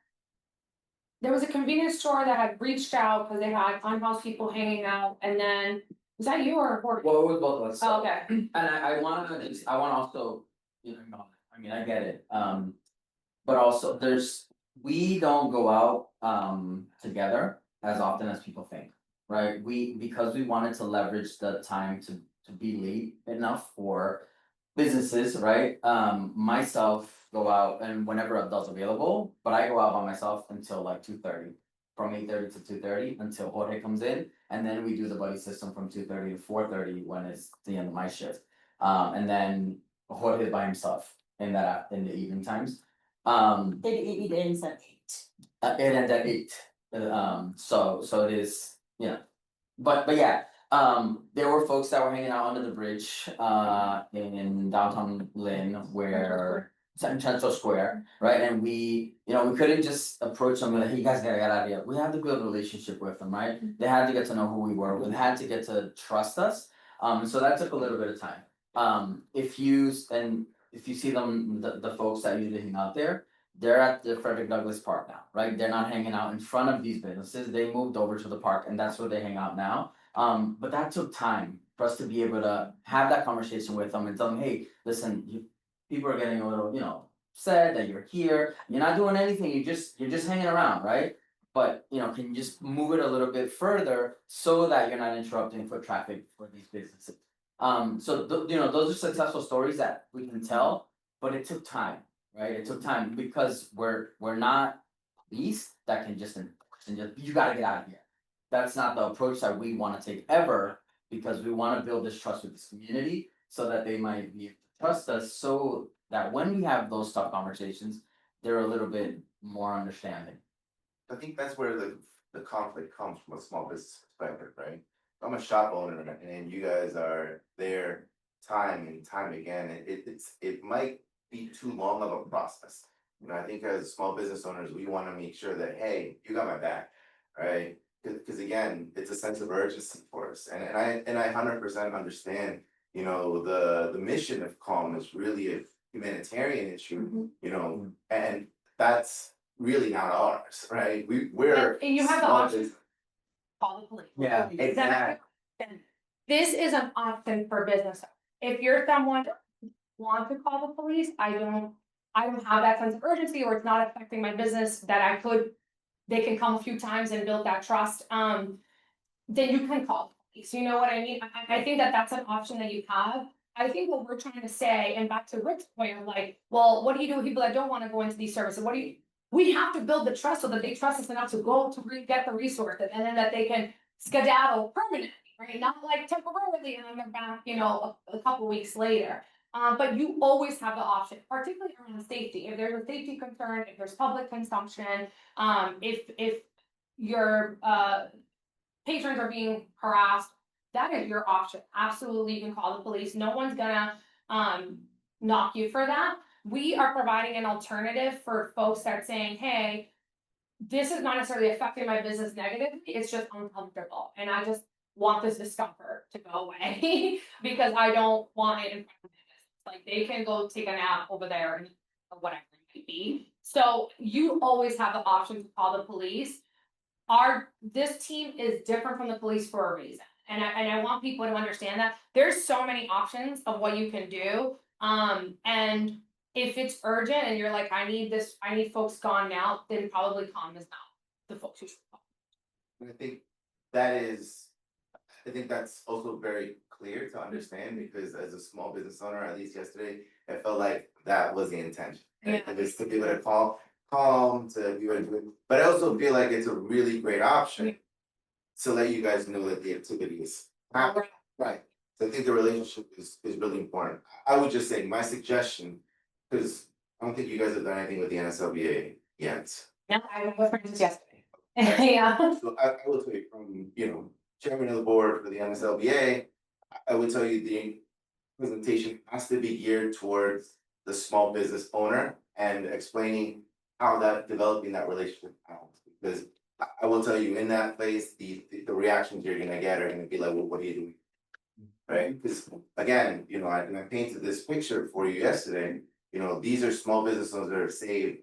There was a convenience store that had reached out because they had unhoused people hanging out, and then, was that you or Jorge? Well, it was both of us. Oh, okay. And I wanna also, you know, I mean, I get it, but also we don't go out, together as often as people think, right? Because we wanted to leverage the time to be late enough for businesses, right? Myself go out, and whenever Abdel's available, but I go out by myself until like 2:30. From 8:30 to 2:30 until Jorge comes in, and then we do the buddy system from 2:30 to 4:30 when it's the end of my shift. And then Jorge by himself in the evening times. It ends at 8. It ends at 8. So it is, you know, but yeah, there were folks that were hanging out under the bridge, in downtown Lynn, where Central Square, right? And we, you know, we couldn't just approach them and like, hey, you guys gotta get out of here. We had to build a relationship with them, right? They had to get to know who we were. They had to get to trust us. So that took a little bit of time. If you see them, the folks that usually hang out there, they're at the Frederick Douglass Park now, right? They're not hanging out in front of these businesses. They moved over to the park, and that's where they hang out now. But that took time for us to be able to have that conversation with them and tell them, hey, listen, people are getting a little, you know, sad that you're here. You're not doing anything. You're just hanging around, right? But, you know, can you just move it a little bit further so that you're not interrupting foot traffic for these businesses? You know, those are successful stories that we can tell, but it took time, right? It took time because we're not beasts that can just you gotta get out of here. That's not the approach that we want to take ever, because we want to build this trust with this community so that they might be able to trust us, so that when we have those tough conversations, they're a little bit more understanding. I think that's where the conflict comes from a small business perspective, right? I'm a shop owner and you guys are there time and time again, it might be too long of a process. You know, I think as small business owners, we wanna make sure that, hey, you got my back, right? Cause again, it's a sense of urgency for us, and I 100% understand, you know, the mission of CALM is really a humanitarian issue, you know, and that's really not ours, right? We're. And you have the small option. business- Call the police. Yeah, exactly. This is an option for business. If you're someone who wants to call the police, I don't have that sense of urgency, or it's not affecting my business that they can come a few times and build that trust, then you can call the police, you know what I mean? I think that that's an option that you have. I think what we're trying to say, and back to Rick's point of like, well, what do you do with people that don't wanna go into these services? We have to build the trust so that they trust us enough to go to get the resources, and then that they can skedaddle permanently, right? Not like temporarily, and then they're back, you know, a couple weeks later. But you always have the option, particularly around safety. If there's a safety concern, if there's public consumption, if your patrons are being harassed, that is your option. Absolutely, you can call the police. No one's gonna knock you for that. We are providing an alternative for folks that are saying, hey, this is not necessarily affecting my business negatively, it's just uncomfortable, and I just want this discomfort to go away because I don't want it in front of my business. Like, they can go take a nap over there and or whatever it might be. So you always have the option to call the police. This team is different from the police for a reason, and I want people to understand that there's so many options of what you can do. And if it's urgent and you're like, I need folks gone now, then probably CALM is not the folks who should call. And I think that's also very clear to understand, because as a small business owner, at least yesterday, I felt like that was the intention. Right? Yeah. It was to be able to calm, to be able to do it, but I also feel like it's a really great option to let you guys know that the activity is happening. Right. So I think the relationship is really important. I would just say my suggestion, because I don't think you guys have done anything with the NSLBA yet. No, I was friends yesterday. Yeah. So I will tell you from, you know, chairman of the board for the NSLBA, I would tell you the presentation has to be geared towards the small business owner and explaining how developing that relationship happens. Because I will tell you, in that place, the reactions you're gonna get are gonna be like, well, what are you doing? Right? Because again, you know, I painted this picture for you yesterday. You know, these are small business owners that have saved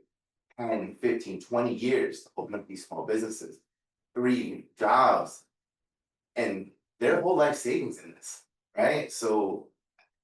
10, 15, 20 years to open up these small businesses, 3 jobs, and their whole life savings in this, right? So,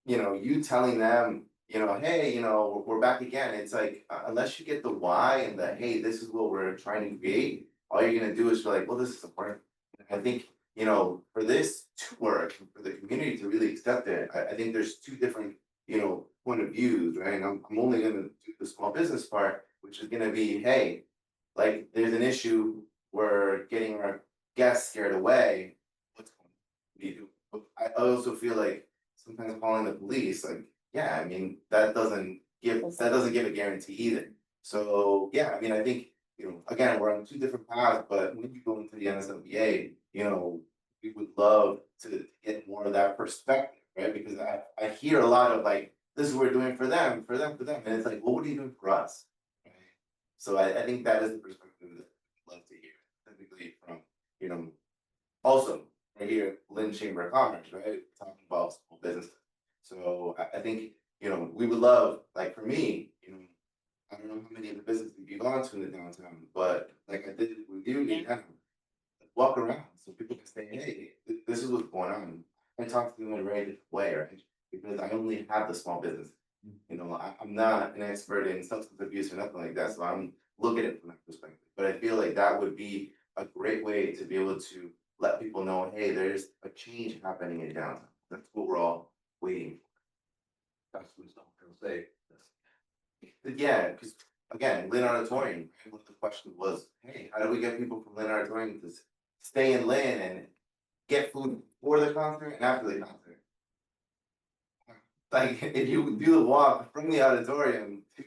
you know, you telling them, you know, hey, you know, we're back again. It's like, unless you get the why and the, hey, this is what we're trying to create, all you're gonna do is be like, well, this isn't working. I think, you know, for this to work, for the community to really accept it, I think there's 2 different, you know, point of views, right? And I'm only gonna do the small business part, which is gonna be, hey, like, there's an issue, we're getting our guests scared away. What's going on? What do you do? But I also feel like sometimes calling the police, like, yeah, I mean, that doesn't give a guarantee either. So, yeah, I mean, I think, you know, again, we're on 2 different paths, but when you go into the NSLBA, you know, we would love to get more of that perspective, right? Because I hear a lot of like, this is what we're doing for them, and it's like, well, what are you doing for us? Right? So I think that is the perspective that I'd love to hear, typically from, you know, also right here, Lynn Chamber of Commerce, right? Talking about small business. So I think, you know, we would love, like for me, you know, I don't know how many of the businesses you've gone to in the downtown, but like I did with you, you kind of walk around so people can say, hey, this is what's going on. I talk to them in a very different way, right? Because I only have the small business. You know, I'm not an expert in substance abuse or nothing like that, so I'm looking at it from that perspective. But I feel like that would be a great way to be able to let people know, hey, there's a change happening in downtown. That's what we're all waiting for. That's what I'm gonna say. Yeah, because again, Lynn Auditorium, one of the questions was, hey, how do we get people from Lynn Auditorium to stay in Lynn and get food before the concert and after the concert? Like, if you do the walk from the auditorium to,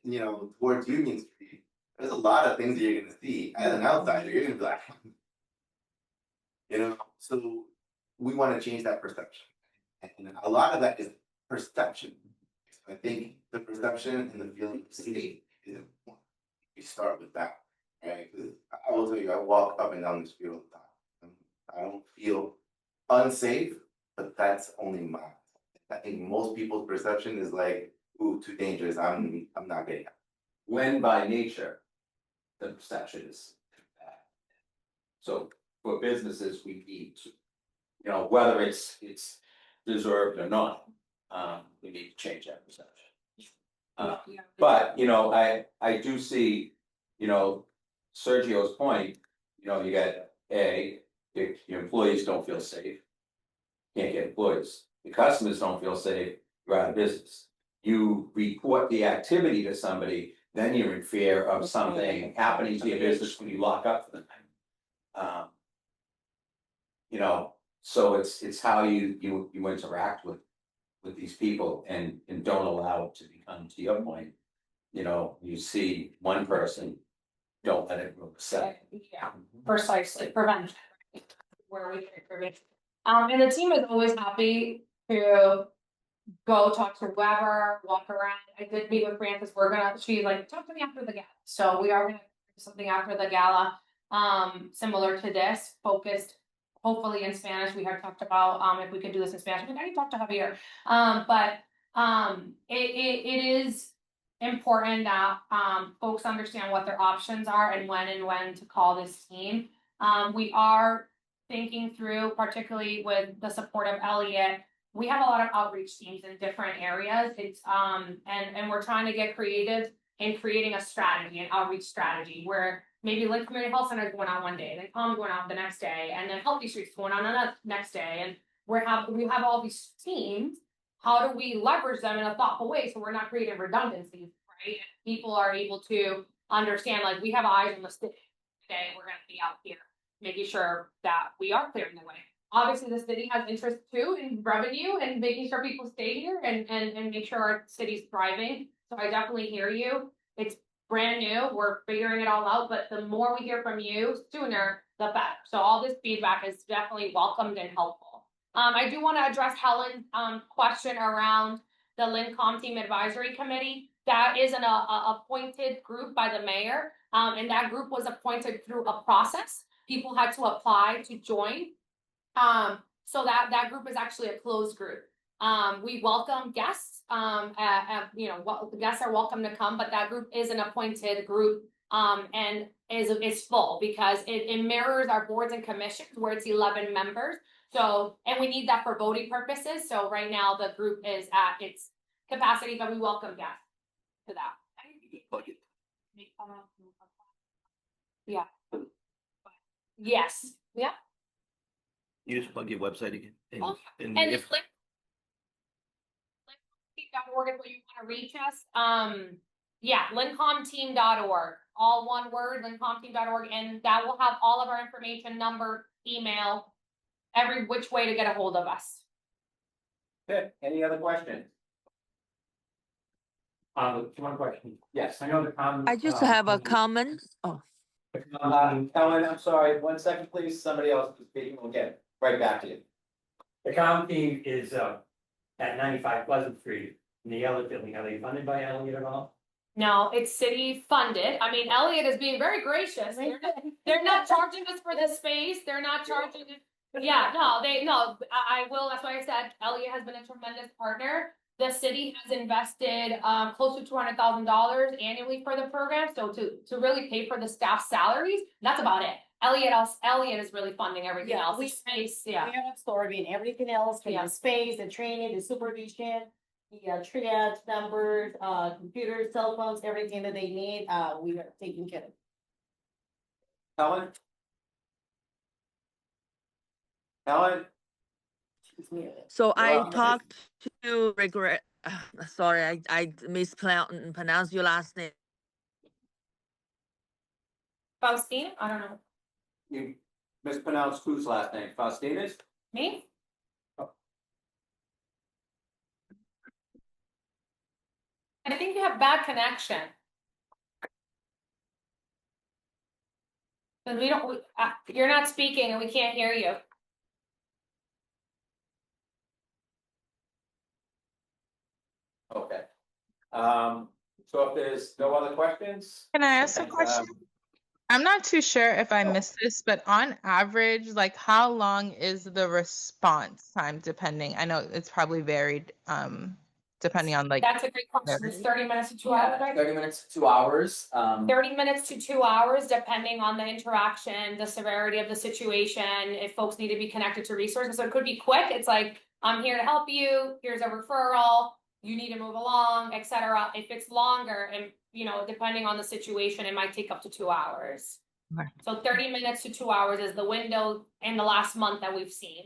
you know, towards Union Street, there's a lot of things that you're gonna see. As an outsider, you're gonna be like, you know, so we wanna change that perception. And a lot of that is perception. I think the perception and the feeling of safety is important. We start with that, right? 'Cause I will tell you, I walk up and down the street all the time. I don't feel unsafe, but that's only mine. I think most people's perception is like, ooh, too dangerous. I'm not getting out. When by nature, the perception is bad. So for businesses, we need to, whether it's deserved or not, we need to change that perception. But, I do see, Sergio's point, you got if your employees don't feel safe. Can't get employees, the customers don't feel safe, you're out of business. You report the activity to somebody, then you're in fear of something happening to your business when you lock up for the night. So it's how you interact with these people and don't allow it to become, to your point. You see one person, don't let it move aside. Yeah, precisely, prevention, where we can prevent. And the team is always happy to go talk to whoever, walk around. I did meet with Francis, she's like, talk to me after the gala. So we are gonna do something after the gala, similar to this, focused hopefully in Spanish. We had talked about, if we could do this in Spanish, I can talk to Javier. But it is important that, folks understand what their options are and when to call this team. We are thinking through, particularly with the support of Elliot, we have a lot of outreach teams in different areas. It's and we're trying to get creative in creating a strategy, an outreach strategy, where maybe Lynn Community Health Center is going on one day, then CALM going on the next day, and then Healthy Streets going on another next day. And we have all these teams. How do we leverage them in a thoughtful way so we're not creating redundancies, right? And people are able to understand, like, we have eyes on the stick today, we're gonna be out here making sure that we are clearing the way. Obviously, the city has interest too in revenue and making sure people stay here and make sure our city's thriving. So I definitely hear you. It's brand new, we're figuring it all out, but the more we hear from you sooner, the better. So all this feedback is definitely welcomed and helpful. I do want to address Helen's question around the Lynn CALM Team Advisory Committee. That is an appointed group by the mayor, and that group was appointed through a process. People had to apply to join. So that group is actually a closed group. We welcome guests, the guests are welcome to come, but that group is an appointed group, and is full because it mirrors our boards and commissions where it's 11 members. So, and we need that for voting purposes. So right now the group is at its capacity, but we welcome guests to that. Yeah. Yes, yeah. You just plug your website again. And it's LynnCalmTeam.org is where you want to reach us. LynnCalmTeam.org, all one word, LynnCalmTeam.org, and that will have all of our information, number, email, every which way to get a hold of us. Good, any other questions? One question. Yes. I know the I just have a comment. Oh, Ellen, I'm sorry, 1 second, please, somebody else is speaking, we'll get right back to you. The CALM team is at 95 Pleasant Street in the Elliott building. Are they funded by Elliott at all? No, it's city funded. I mean, Elliot is being very gracious. They're not charging us for the space. They're not charging us. Yeah, I will. That's why I said Elliot has been a tremendous partner. The city has invested close to $200,000 annually for the program. So to really pay for the staff salaries, that's about it. Elliot is really funding everything else. We Space, we are absorbing everything else, from the space, the training, the supervision, the triage numbers, computers, cell phones, everything that they need, we are taking care of. Ellen? so I Wow. talked to regret. Sorry, I mispronounced your last name. Faustina? I don't know. You mispronounced whose last name? Faustina's? Me? I think you have bad connection. Cause you're not speaking and we can't hear you. Okay. So if there's no other questions. Can I ask a question? I'm not too sure if I missed this, but on average, like how long is the response time depending? I know it's probably varied, depending on like. That's a great question. It's 30 minutes to 2 hours, right? 30 minutes to 2 hours. 30 minutes to 2 hours, depending on the interaction, the severity of the situation, if folks need to be connected to resources. So it could be quick. It's like, I'm here to help you. Here's a referral. You need to move along, etc. If it's longer and, depending on the situation, it might take up to 2 hours. Okay. So 30 minutes to 2 hours is the window in the last month that we've seen.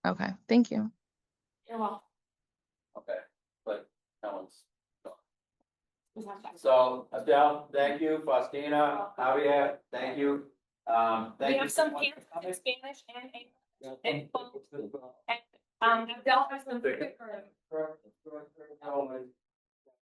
Okay, thank you. You're welcome. Okay, but no one's. Who's not that? So Abdel, thank you. Faustina, Javier, thank you. Thank We you. have some hands in Spanish and English. And Abdel has some.